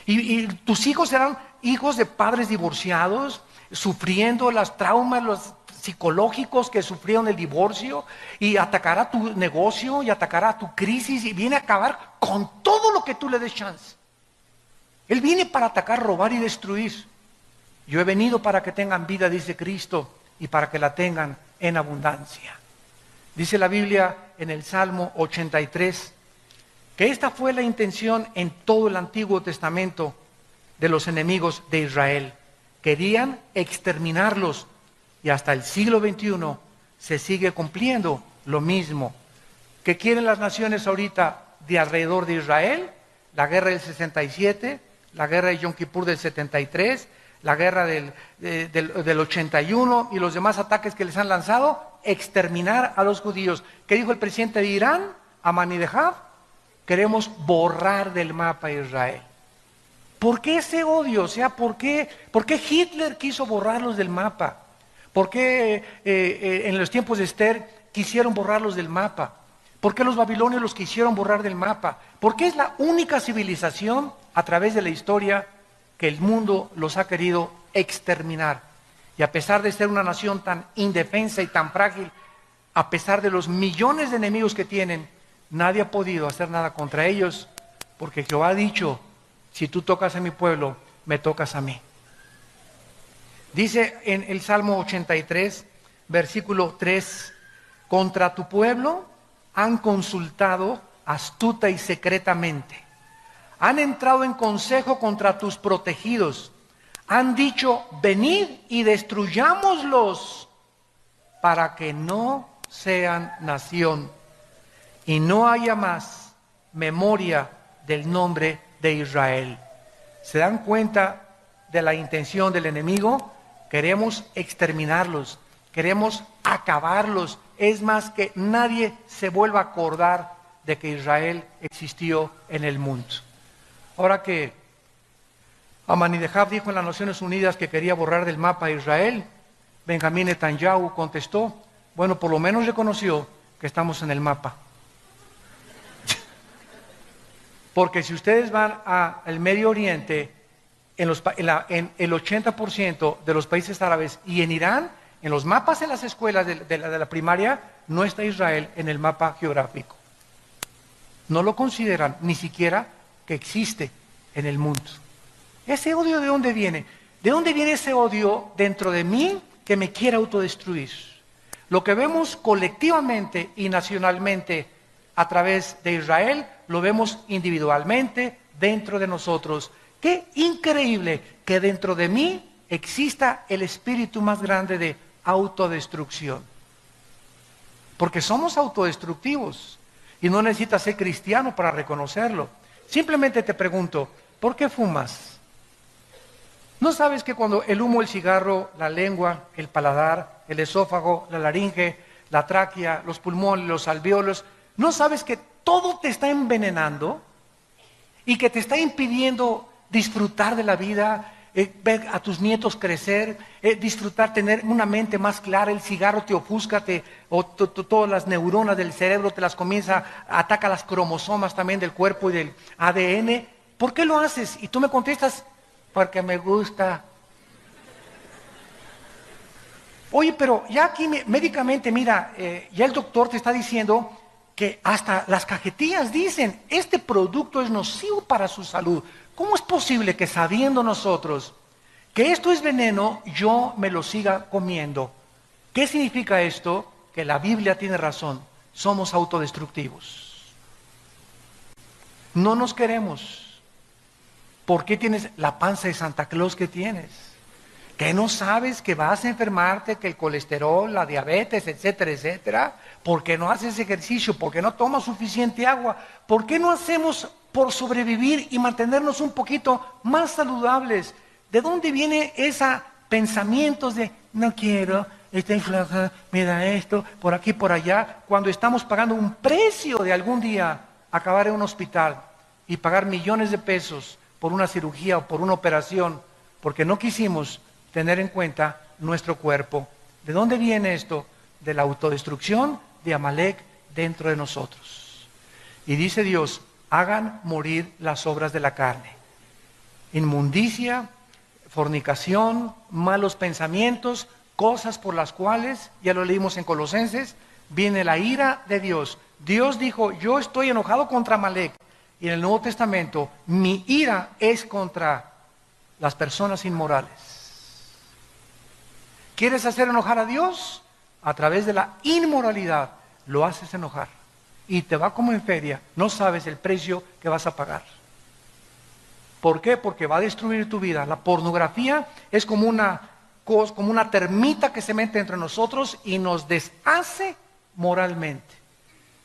Y tus hijos serán hijos de padres divorciados, sufriendo los traumas, los psicológicos que sufrieron el divorcio, y atacará tu negocio, y atacará tu crisis, y viene a acabar con todo lo que tú le des chance. Él viene para atacar, robar y destruir. Yo he venido para que tengan vida, dice Cristo, y para que la tengan en abundancia. Dice la Biblia en el Salmo 83, que esta fue la intención en todo el Antiguo Testamento de los enemigos de Israel. Querían exterminarlos, y hasta el siglo XXI se sigue cumpliendo lo mismo. ¿Qué quieren las naciones ahorita de alrededor de Israel? La guerra del 67, la guerra de Yom Kippur del 73, la guerra del 81 y los demás ataques que les han lanzado, exterminar a los judíos. ¿Qué dijo el presidente de Irán, Ahmadinejad? Queremos borrar del mapa a Israel. ¿Por qué ese odio? O sea, ¿por qué Hitler quiso borrarlos del mapa? ¿Por qué en los tiempos de Esther quisieron borrarlos del mapa? ¿Por qué los babilonios los quisieron borrar del mapa? Porque es la única civilización a través de la historia que el mundo los ha querido exterminar. Y a pesar de ser una nación tan indefensa y tan frágil, a pesar de los millones de enemigos que tienen, nadie ha podido hacer nada contra ellos, porque Jehová ha dicho, si tú tocas a mi pueblo, me tocas a mí. Dice en el Salmo 83, versículo 3, contra tu pueblo han consultado astuta y secretamente. Han entrado en consejo contra tus protegidos. Han dicho, venid y destruyámoslos para que no sean nación y no haya más memoria del nombre de Israel. ¿Se dan cuenta de la intención del enemigo? Queremos exterminarlos, queremos acabarlos. Es más, que nadie se vuelva a acordar de que Israel existió en el mundo. Ahora que Ahmadinejad dijo en las Naciones Unidas que quería borrar del mapa a Israel, Benjamín Netanyahu contestó, bueno, por lo menos reconoció que estamos en el mapa. Porque si ustedes van al Medio Oriente, en el 80% de los países árabes y en Irán, en los mapas en las escuelas de la primaria, no está Israel en el mapa geográfico. No lo consideran ni siquiera que existe en el mundo. ¿Ese odio de dónde viene? ¿De dónde viene ese odio dentro de mí que me quiere autodestruir? Lo que vemos colectivamente y nacionalmente a través de Israel, lo vemos individualmente dentro de nosotros. Qué increíble que dentro de mí exista el espíritu más grande de autodestrucción. Porque somos autodestructivos y no necesitas ser cristiano para reconocerlo. Simplemente te pregunto, ¿por qué fumas? ¿No sabes que cuando el humo, el cigarro, la lengua, el paladar, el esófago, la laringe, la tráquea, los pulmones, los alvéolos, ¿no sabes que todo te está envenenando y que te está impidiendo disfrutar de la vida, ver a tus nietos crecer, disfrutar, tener una mente más clara? El cigarro te ofusca, todas las neuronas del cerebro te las comienza, ataca las cromosomas también del cuerpo y del ADN. ¿Por qué lo haces? Y tú me contestas, porque me gusta. Oye, pero ya aquí médicamente, mira, ya el doctor te está diciendo que hasta las cajetillas dicen, este producto es nocivo para su salud. ¿Cómo es posible que sabiendo nosotros que esto es veneno, yo me lo siga comiendo? ¿Qué significa esto? Que la Biblia tiene razón, somos autodestructivos. No nos queremos. ¿Por qué tienes la panza de Santa Claus que tienes? ¿Que no sabes que vas a enfermarte, que el colesterol, la diabetes, etcétera, etcétera? ¿Por qué no haces ejercicio? ¿Por qué no tomas suficiente agua? ¿Por qué no hacemos por sobrevivir y mantenernos un poquito más saludables? ¿De dónde viene esos pensamientos de no quiero, estoy flaca, mira esto, por aquí, por allá, cuando estamos pagando un precio de algún día acabar en un hospital y pagar millones de pesos por una cirugía o por una operación, porque no quisimos tener en cuenta nuestro cuerpo? ¿De dónde viene esto? De la autodestrucción de Amalek dentro de nosotros. Y dice Dios, hagan morir las obras de la carne. Inmundicia, fornicación, malos pensamientos, cosas por las cuales, ya lo leímos en Colosenses, viene la ira de Dios. Dios dijo, yo estoy enojado contra Amalek. Y en el Nuevo Testamento, mi ira es contra las personas inmorales. ¿Quieres hacer enojar a Dios? A través de la inmoralidad lo haces enojar. Y te va como en feria, no sabes el precio que vas a pagar. ¿Por qué? Porque va a destruir tu vida. La pornografía es como una termita que se mete entre nosotros y nos deshace moralmente.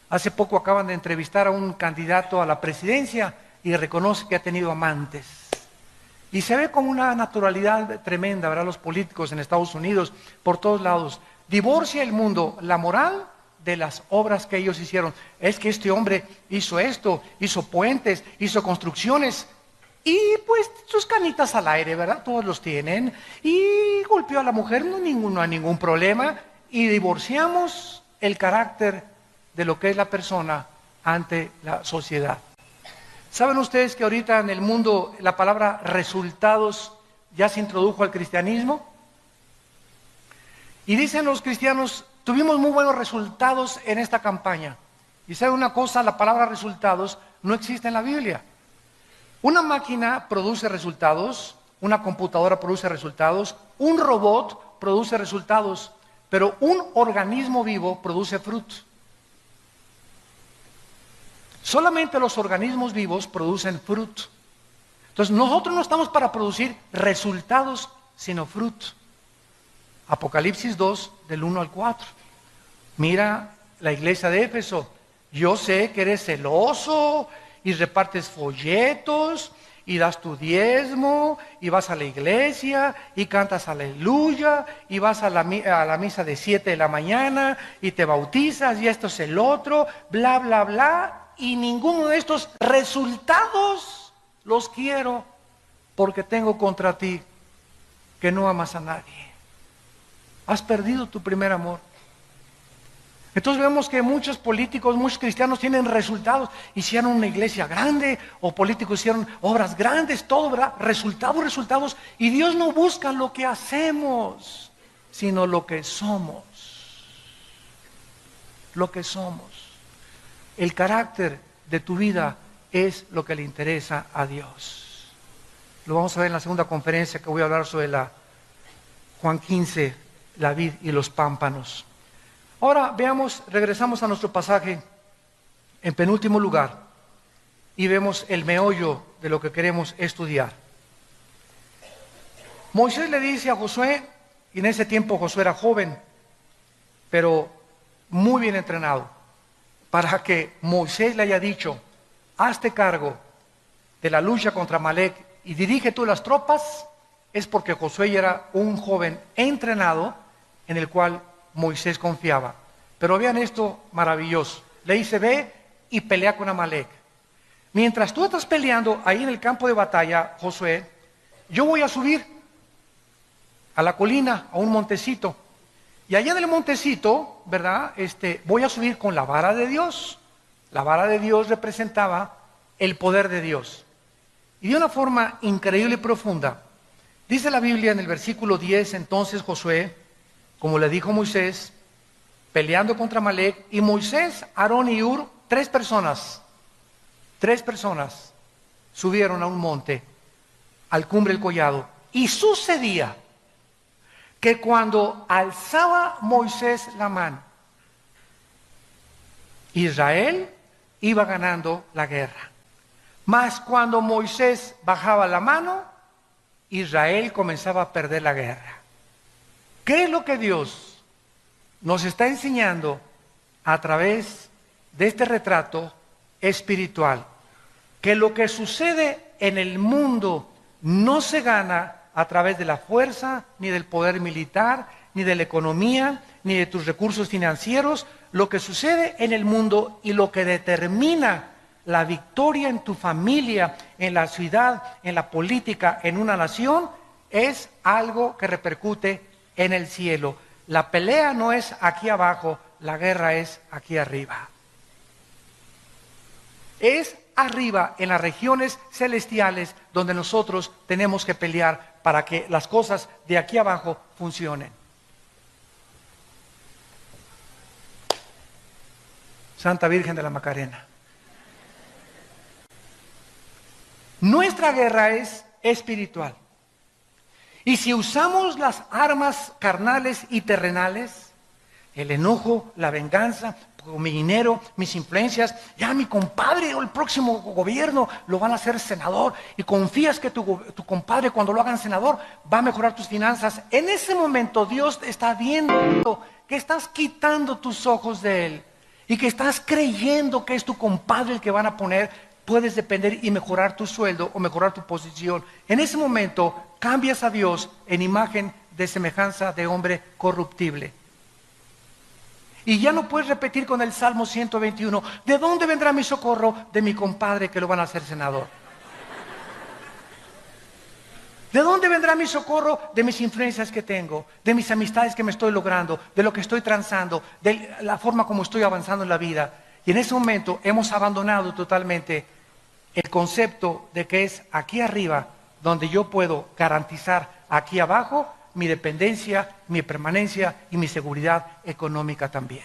Hace poco acaban de entrevistar a un candidato a la presidencia y reconoce que ha tenido amantes. Y se ve como una naturalidad tremenda, ¿verdad? Los políticos en Estados Unidos, por todos lados. Divorcia el mundo, la moral, de las obras que ellos hicieron. Es que este hombre hizo esto, hizo puentes, hizo construcciones, y pues sus canitas al aire, ¿verdad? Todos los tienen. Y golpeó a la mujer, no hay ningún problema. Y divorciamos el carácter de lo que es la persona ante la sociedad. ¿Saben ustedes que ahorita en el mundo la palabra resultados ya se introdujo al cristianismo? Y dicen los cristianos, tuvimos muy buenos resultados en esta campaña. Y saben una cosa, la palabra resultados no existe en la Biblia. Una máquina produce resultados, una computadora produce resultados, un robot produce resultados, pero un organismo vivo produce fruto. Solamente los organismos vivos producen fruto. Entonces nosotros no estamos para producir resultados, sino fruto. Apocalipsis 2, del 1 al 4. Mira la iglesia de Éfeso. Yo sé que eres celoso y repartes folletos y das tu diezmo y vas a la iglesia y cantas aleluya y vas a la misa de 7 de la mañana y te bautizas y esto es el otro, bla, bla, bla. Y ninguno de estos resultados los quiero porque tengo contra ti que no amas a nadie. Has perdido tu primer amor. Entonces vemos que muchos políticos, muchos cristianos tienen resultados. Hicieron una iglesia grande, o políticos hicieron obras grandes, todo, ¿verdad? Resultados. Y Dios no busca lo que hacemos, sino lo que somos. Lo que somos. El carácter de tu vida es lo que le interesa a Dios. Lo vamos a ver en la segunda conferencia que voy a hablar sobre Juan 15, la vid y los pámpanos. Ahora regresamos a nuestro pasaje en penúltimo lugar y vemos el meollo de lo que queremos estudiar. Moisés le dice a Josué, y en ese tiempo Josué era joven, pero muy bien entrenado, para que Moisés le haya dicho, hazte cargo de la lucha contra Amalek y dirige tú las tropas, es porque Josué ya era un joven entrenado en el cual Moisés confiaba. Pero vean esto maravilloso. Le dice, ve y pelea con Amalek. Mientras tú estás peleando ahí en el campo de batalla, Josué, yo voy a subir a la colina, a un montecito. Y allá en el montecito, ¿verdad? Voy a subir con la vara de Dios. La vara de Dios representaba el poder de Dios. Y de una forma increíble y profunda, dice la Biblia en el versículo 10, entonces Josué, como le dijo Moisés, peleando contra Amalek, y Moisés, Aarón y Hur, tres personas subieron a un monte, al cumbre del collado, y sucedía que cuando alzaba Moisés la mano, Israel iba ganando la guerra. Mas cuando Moisés bajaba la mano, Israel comenzaba a perder la guerra. ¿Qué es lo que Dios nos está enseñando a través de este retrato espiritual? Que lo que sucede en el mundo no se gana a través de la fuerza, ni del poder militar, ni de la economía, ni de tus recursos financieros. Lo que sucede en el mundo y lo que determina la victoria en tu familia, en la ciudad, en la política, en una nación, es algo que repercute en el cielo. La pelea no es aquí abajo, la guerra es aquí arriba. Es arriba, en las regiones celestiales, donde nosotros tenemos que pelear para que las cosas de aquí abajo funcionen. Santa Virgen de la Macarena. Nuestra guerra es espiritual. Y si usamos las armas carnales y terrenales, el enojo, la venganza, mi dinero, mis influencias, ya mi compadre o el próximo gobierno lo van a hacer senador, y confías que tu compadre cuando lo hagan senador va a mejorar tus finanzas, en ese momento Dios está viendo que estás quitando tus ojos de Él y que estás creyendo que es tu compadre el que van a poner. Puedes depender y mejorar tu sueldo o mejorar tu posición. En ese momento cambias a Dios en imagen de semejanza de hombre corruptible. Y ya no puedes repetir con el Salmo 121, ¿de dónde vendrá mi socorro? De mi compadre que lo van a hacer senador. ¿De dónde vendrá mi socorro? De mis influencias que tengo, de mis amistades que me estoy logrando, de lo que estoy transando, de la forma como estoy avanzando en la vida. Y en ese momento hemos abandonado totalmente el concepto de que es aquí arriba donde yo puedo garantizar aquí abajo mi dependencia, mi permanencia y mi seguridad económica también.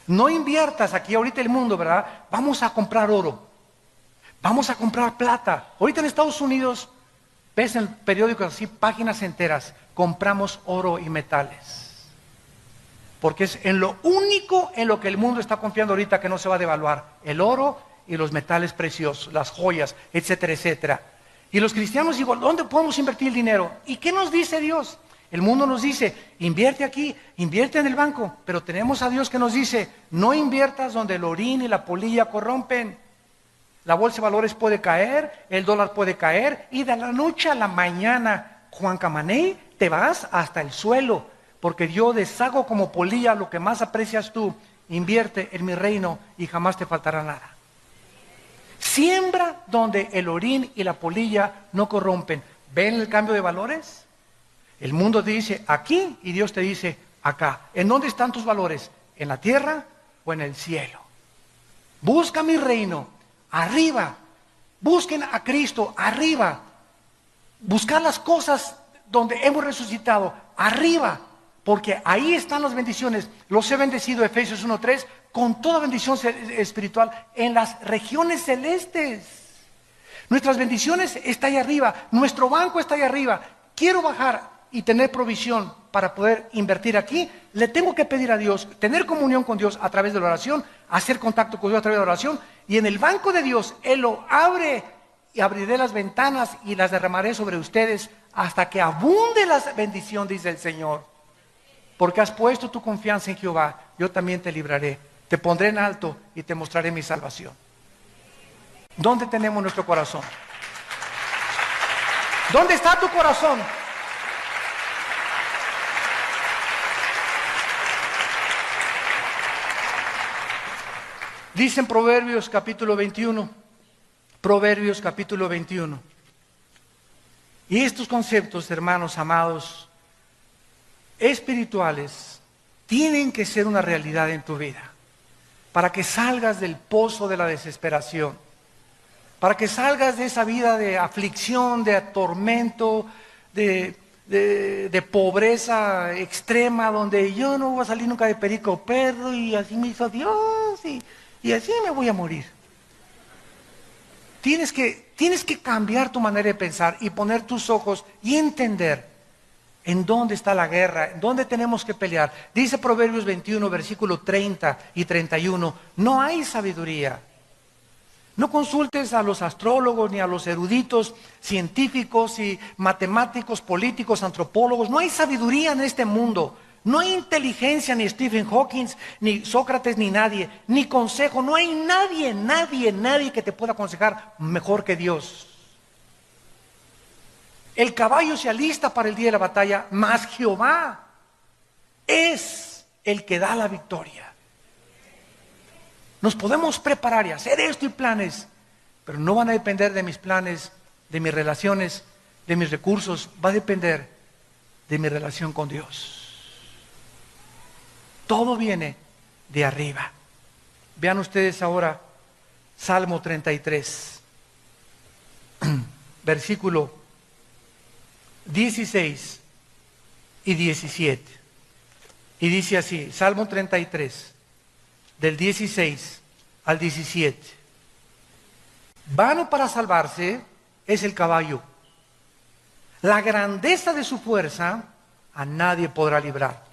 No inviertas aquí ahorita el mundo, ¿verdad? Vamos a comprar oro, vamos a comprar plata. Ahorita en Estados Unidos, ves en periódicos así, páginas enteras, compramos oro y metales. Porque es en lo único en lo que el mundo está confiando ahorita que no se va a devaluar, el oro y los metales preciosos, las joyas, etcétera, etcétera. Y los cristianos digo, ¿dónde podemos invertir el dinero? ¿Y qué nos dice Dios? El mundo nos dice, invierte aquí, invierte en el banco, pero tenemos a Dios que nos dice, no inviertas donde el orín y la polilla corrompen. La bolsa de valores puede caer, el dólar puede caer, y de la noche a la mañana, Juan Camaney, te vas hasta el suelo, porque yo deshago como polilla lo que más aprecias tú, invierte en mi reino y jamás te faltará nada. Siembra donde el orín y la polilla no corrompen. ¿Ven el cambio de valores? El mundo te dice aquí y Dios te dice acá. ¿En dónde están tus valores? ¿En la tierra o en el cielo? Busca mi reino, arriba. Busquen a Cristo, arriba. Buscar las cosas donde hemos resucitado, arriba. Porque ahí están las bendiciones. Los he bendecido, Efesios 1:3, con toda bendición espiritual en las regiones celestes. Nuestras bendiciones están ahí arriba. Nuestro banco está ahí arriba. Quiero bajar y tener provisión para poder invertir aquí. Le tengo que pedir a Dios, tener comunión con Dios a través de la oración, hacer contacto con Dios a través de la oración. Y en el banco de Dios, Él lo abre y abriré las ventanas y las derramaré sobre ustedes hasta que abunde la bendición, dice el Señor. Porque has puesto tu confianza en Jehová, yo también te libraré, te pondré en alto y te mostraré mi salvación. ¿Dónde tenemos nuestro corazón? ¿Dónde está tu corazón? Dice en Proverbios capítulo 21, Proverbios capítulo 21. Y estos conceptos, hermanos amados, espirituales, tienen que ser una realidad en tu vida, para que salgas del pozo de la desesperación, para que salgas de esa vida de aflicción, de tormento, de pobreza extrema, donde yo no voy a salir nunca de perico perro, y así me hizo Dios, y así me voy a morir. Tienes que cambiar tu manera de pensar y poner tus ojos y entender en dónde está la guerra, en dónde tenemos que pelear. Dice Proverbios 21, versículo 30 y 31, no hay sabiduría No consultes a los astrólogos ni a los eruditos científicos y matemáticos, políticos, antropólogos. No hay sabiduría en este mundo. No hay inteligencia, ni Stephen Hawking, ni Sócrates, ni nadie. Ni consejo. No hay nadie que te pueda aconsejar mejor que Dios. El caballo se alista para el día de la batalla, mas Jehová es el que da la victoria. Nos podemos preparar y hacer esto y planes, pero no van a depender de mis planes, de mis relaciones, de mis recursos. Va a depender de mi relación con Dios. Todo viene de arriba. Vean ustedes ahora Salmo 33, versículo 16 y 17. Y dice así, Salmo 33, del 16 al 17. Vano para salvarse es el caballo. La grandeza de su fuerza a nadie podrá librar.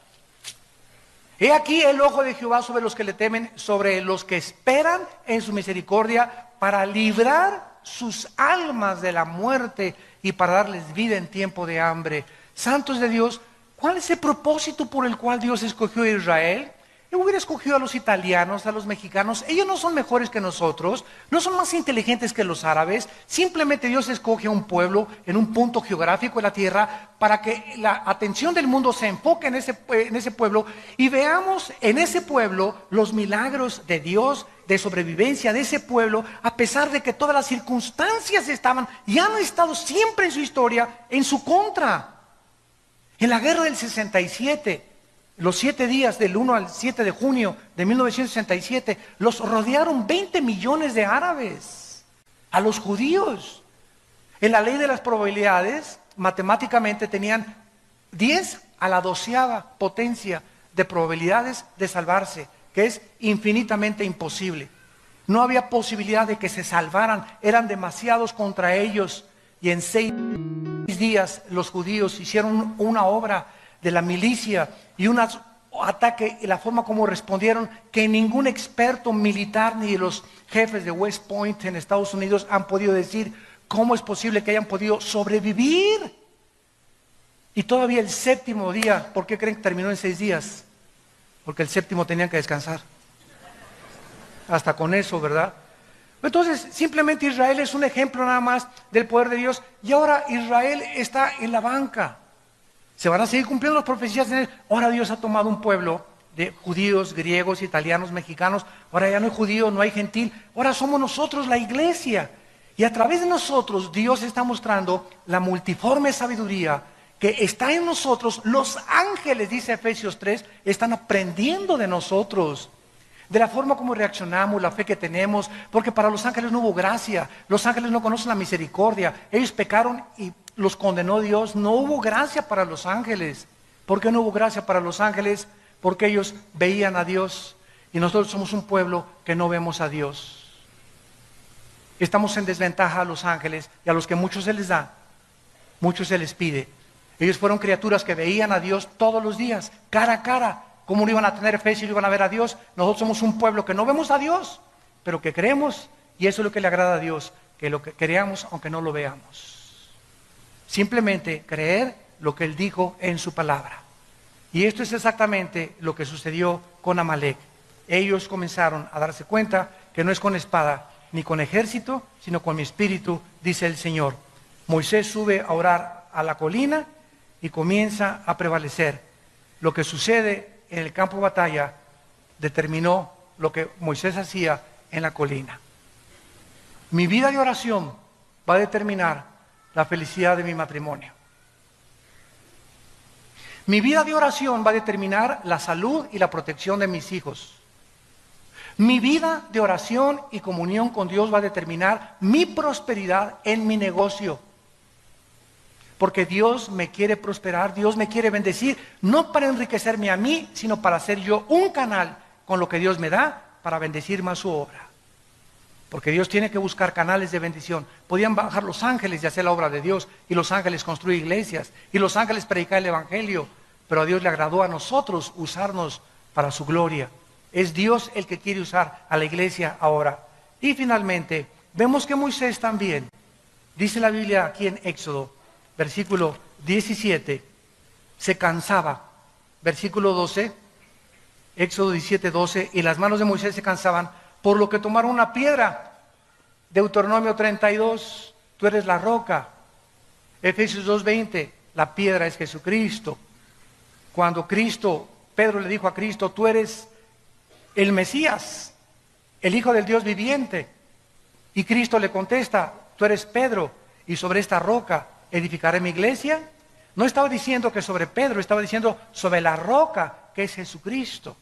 He aquí el ojo de Jehová sobre los que le temen, sobre los que esperan en su misericordia, para librar sus almas de la muerte y para darles vida en tiempo de hambre. Santos de Dios, ¿cuál es el propósito por el cual Dios escogió a Israel? Él hubiera escogido a los italianos, a los mexicanos. Ellos no son mejores que nosotros, no son más inteligentes que los árabes. Simplemente Dios escoge a un pueblo en un punto geográfico de la tierra para que la atención del mundo se enfoque en ese pueblo y veamos en ese pueblo los milagros de Dios, de sobrevivencia de ese pueblo, a pesar de que todas las circunstancias estaban y han estado siempre en su historia en su contra. En la guerra del 67, los 7 días del 1 al 7 de junio de 1967, los rodearon 20 millones de árabes, a los judíos. En la ley de las probabilidades, matemáticamente tenían 10 a la 12ª potencia de probabilidades de salvarse, que es infinitamente imposible. No había posibilidad de que se salvaran, eran demasiados contra ellos. Y en 6 días los judíos hicieron una obra de la milicia y un ataque, y la forma como respondieron, que ningún experto militar ni los jefes de West Point en Estados Unidos han podido decir cómo es posible que hayan podido sobrevivir. Y todavía el 7º día, ¿por qué creen que terminó en 6 días? Porque el 7º tenían que descansar. Hasta con eso, ¿verdad? Entonces, simplemente Israel es un ejemplo nada más del poder de Dios. Y ahora Israel está en la banca. Se van a seguir cumpliendo las profecías de él. Ahora Dios ha tomado un pueblo de judíos, griegos, italianos, mexicanos. Ahora ya no hay judío, no hay gentil. Ahora somos nosotros la iglesia. Y a través de nosotros Dios está mostrando la multiforme sabiduría que está en nosotros. Los ángeles, dice Efesios 3, están aprendiendo de nosotros. De la forma como reaccionamos, la fe que tenemos. Porque para los ángeles no hubo gracia. Los ángeles no conocen la misericordia. Ellos pecaron y los condenó Dios. No hubo gracia para los ángeles. ¿Por qué no hubo gracia para los ángeles? Porque ellos veían a Dios y nosotros somos un pueblo que no vemos a Dios. Estamos en desventaja a los ángeles y a los que mucho se les da, mucho se les pide. Ellos fueron criaturas que veían a Dios todos los días, cara a cara. ¿Cómo no iban a tener fe si no iban a ver a Dios? Nosotros somos un pueblo que no vemos a Dios, pero que creemos, y eso es lo que le agrada a Dios, que lo que creamos aunque no lo veamos. Simplemente creer lo que Él dijo en su palabra. Y esto es exactamente lo que sucedió con Amalek. Ellos comenzaron a darse cuenta que no es con espada ni con ejército, sino con mi espíritu, dice el Señor. Moisés sube a orar a la colina y comienza a prevalecer. Lo que sucede en el campo de batalla determinó lo que Moisés hacía en la colina. Mi vida de oración va a determinar la felicidad de mi matrimonio. Mi vida de oración va a determinar la salud y la protección de mis hijos. Mi vida de oración y comunión con Dios va a determinar mi prosperidad en mi negocio. Porque Dios me quiere prosperar, Dios me quiere bendecir, no para enriquecerme a mí, sino para ser yo un canal con lo que Dios me da para bendecir más su obra. Porque Dios tiene que buscar canales de bendición. Podían bajar los ángeles y hacer la obra de Dios, y los ángeles construir iglesias, y los ángeles predicar el evangelio, pero a Dios le agradó a nosotros usarnos para su gloria. Es Dios el que quiere usar a la iglesia ahora. Y finalmente, vemos que Moisés también, dice la Biblia aquí en Éxodo, versículo 17, se cansaba. Versículo 12, Éxodo 17, 12, y las manos de Moisés se cansaban, por lo que tomaron una piedra. Deuteronomio 32, tú eres la roca. Efesios 2:20, la piedra es Jesucristo. Cuando Pedro le dijo a Cristo, tú eres el Mesías, el Hijo del Dios viviente. Y Cristo le contesta, tú eres Pedro, y sobre esta roca edificaré mi iglesia. No estaba diciendo que sobre Pedro, estaba diciendo sobre la roca que es Jesucristo.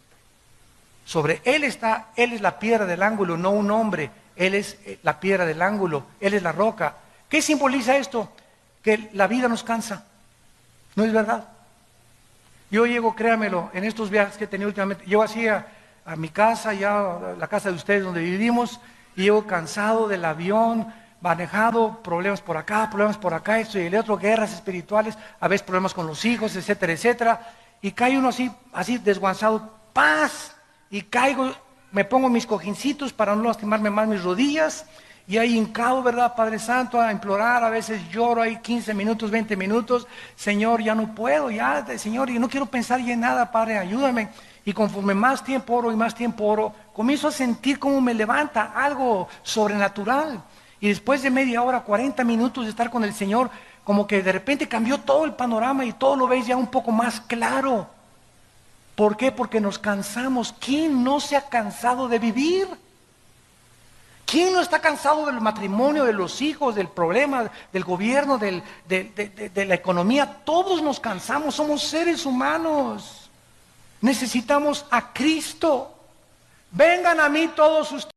Sobre él es la piedra del ángulo, no un hombre. Él es la piedra del ángulo, él es la roca. ¿Qué simboliza esto? Que la vida nos cansa. ¿No es verdad? Yo llego, créamelo, en estos viajes que he tenido últimamente, llego así a mi casa, ya a la casa de ustedes donde vivimos, y llego cansado del avión, manejado, problemas por acá, esto y el otro, guerras espirituales, a veces problemas con los hijos, etcétera, etcétera, y cae uno así desguanzado, ¡paz! Y caigo, me pongo mis cojincitos para no lastimarme más mis rodillas, y ahí hincado, ¿verdad, Padre Santo? A implorar, a veces lloro ahí 15 minutos, 20 minutos, Señor, ya no puedo, Señor, y no quiero pensar ya en nada, Padre, ayúdame. Y conforme más tiempo oro y más tiempo oro, comienzo a sentir cómo me levanta algo sobrenatural. Y después de media hora, 40 minutos de estar con el Señor, como que de repente cambió todo el panorama y todo lo ves ya un poco más claro. ¿Por qué? Porque nos cansamos. ¿Quién no se ha cansado de vivir? ¿Quién no está cansado del matrimonio, de los hijos, del problema, del gobierno, de la economía? Todos nos cansamos, somos seres humanos. Necesitamos a Cristo. Vengan a mí todos ustedes.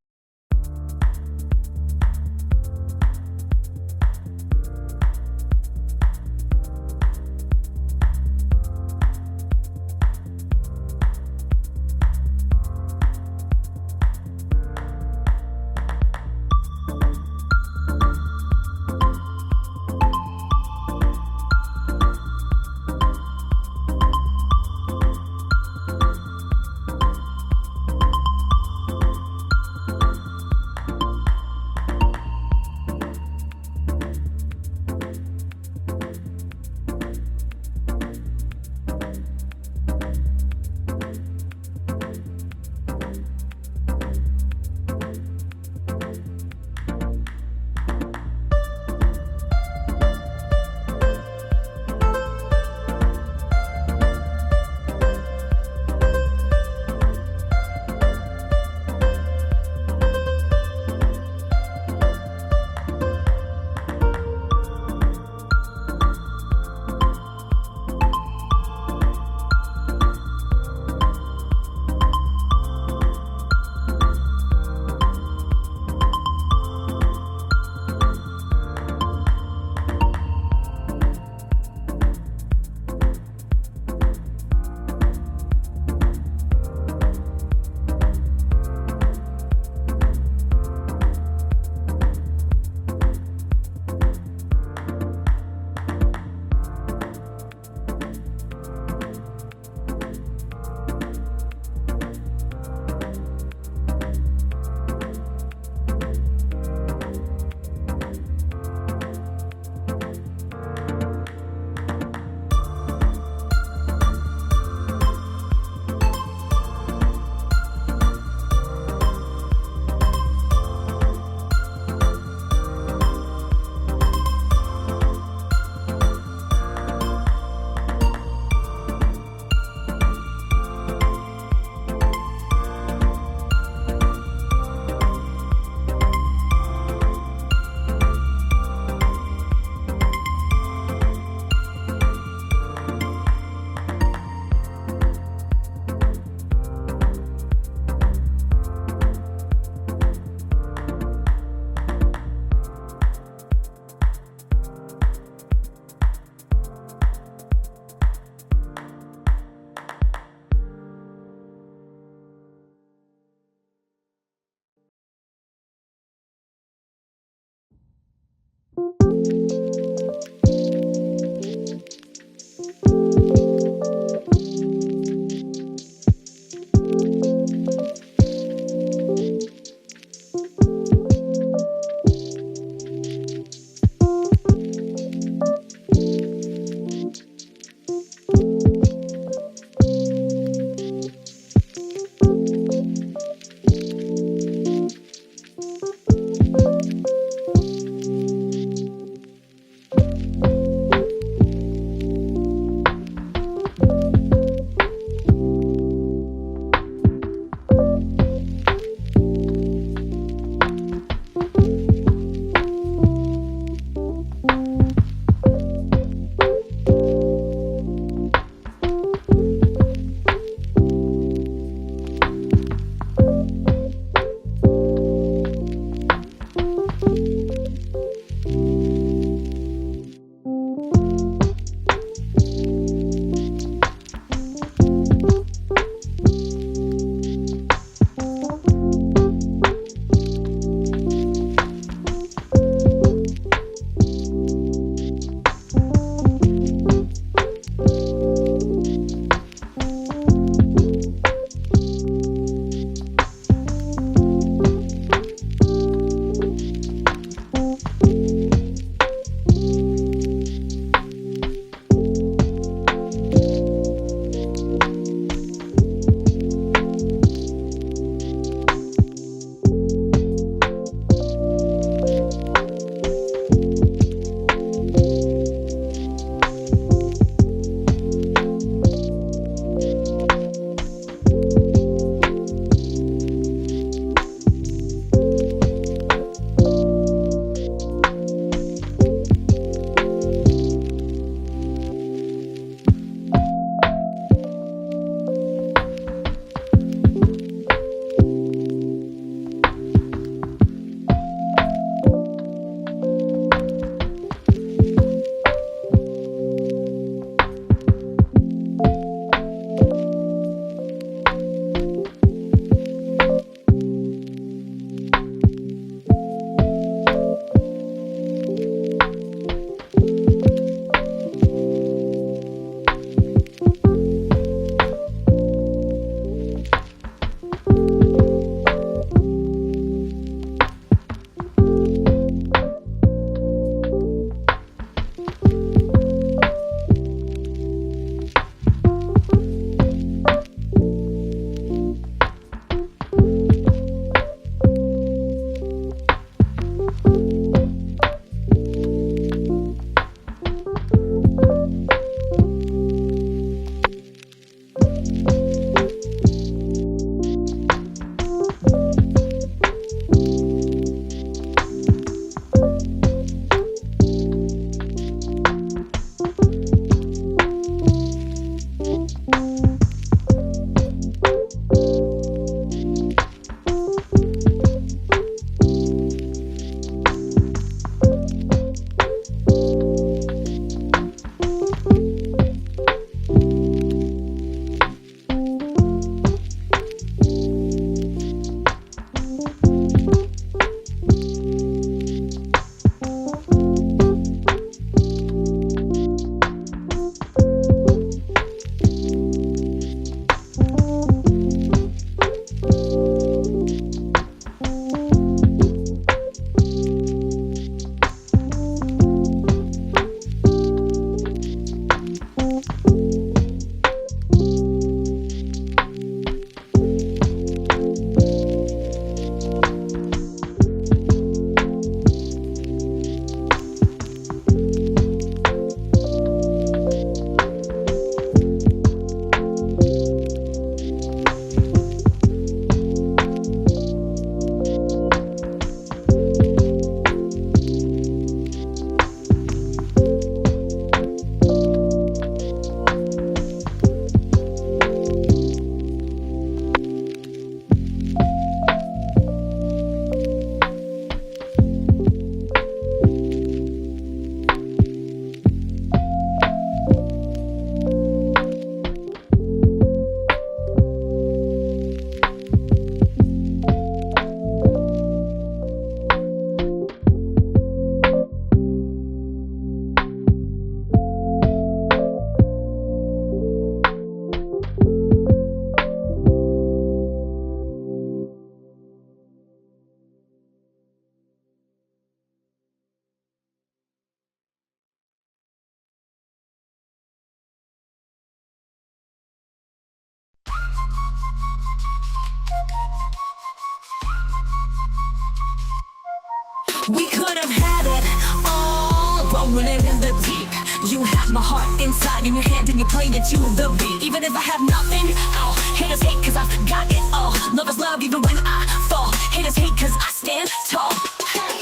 We could have had it all, rolling in the deep. You have my heart inside in your hand and you played it to the beat. Even if I have nothing, oh, haters hate cause I've got it all. Lovers love even when I fall. Haters hate cause I stand tall.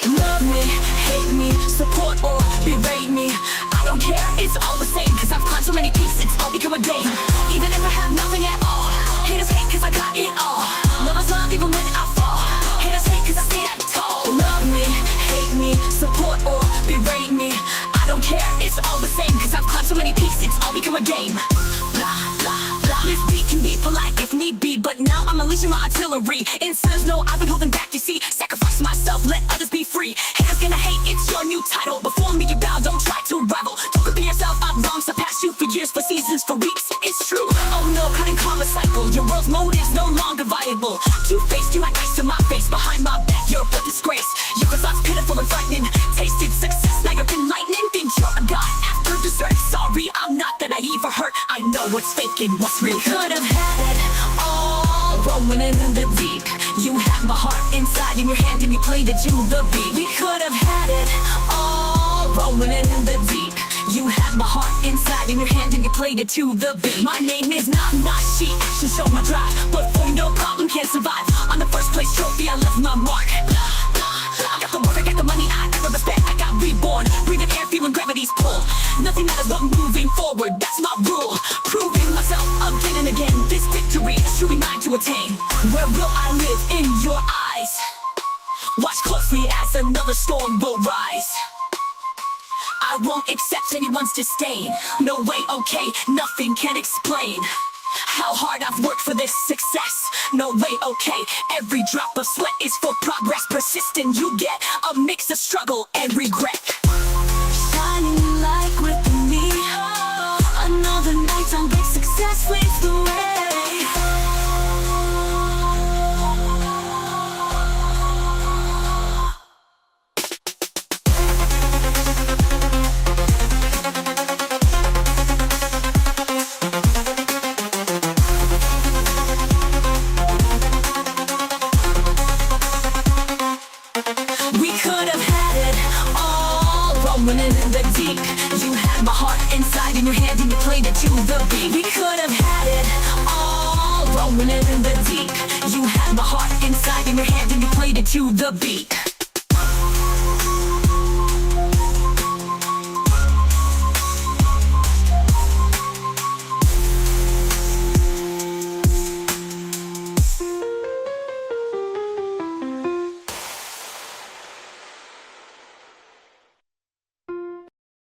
Love me, hate me, support or berate me, I don't care, it's all the same. Cause I've climbed so many peaks, it's all become a game. Even if I have nothing at all, haters hate cause I got it all. Lovers love even when I fall. Haters hate cause I stand tall. Love me, hate me, support or berate me, I don't care, it's all the same. Cause I've climbed so many peaks, it's all become a game. Blah, blah, blah. This beat can be polite if need be, but now I'm unleashing my artillery. It says no, I've been holding back, you see. Sacrifice myself, let others be free. Haters gonna hate, it's your new title. Before me you bow, don't try to rival. Don't compare yourself, I'm wrong, surpass you for years, for seasons, for weeks. It's true, oh no, cutting karma cycle. Your world's mode is no longer viable. Two-faced, you like ice to my face. Behind my back, you're a disgrace. Your thoughts pitiful and frightening. Tasted success, now you're enlightening. Think you're a god after dessert. Sorry, I'm not that naive or hurt. I know what's fake and what's real. Could have had it all, rolling in the deep. You had my heart inside in your hand and you played it to the beat. We could have had it all, rolling in the deep. You had my heart inside in your hand and you played it to the beat. My name is not Nashi, action show my drive, but for no problem can't survive. On the first place trophy I left my mark. I got the work, I got the money, I got the respect, I got reborn. Breathing air, feeling gravity's pull. Nothing matters but moving forward, that's my rule. Proving myself again and again. This victory is truly mine to attain. Where will I live? In your eyes. Watch closely as another storm will rise. I won't accept anyone's disdain. No way, okay, nothing can explain how hard I've worked for this success. No way, okay, every drop of sweat is for progress. Persistent, you get a mix of struggle and regret. Shining like within me, another night on big success leads the way. We could have had it all, rolling in the deep. You had my heart inside in your hand and you played it to the beat. We could have had it all, rolling in the deep. You had my heart inside in your hand and you played it to the beat.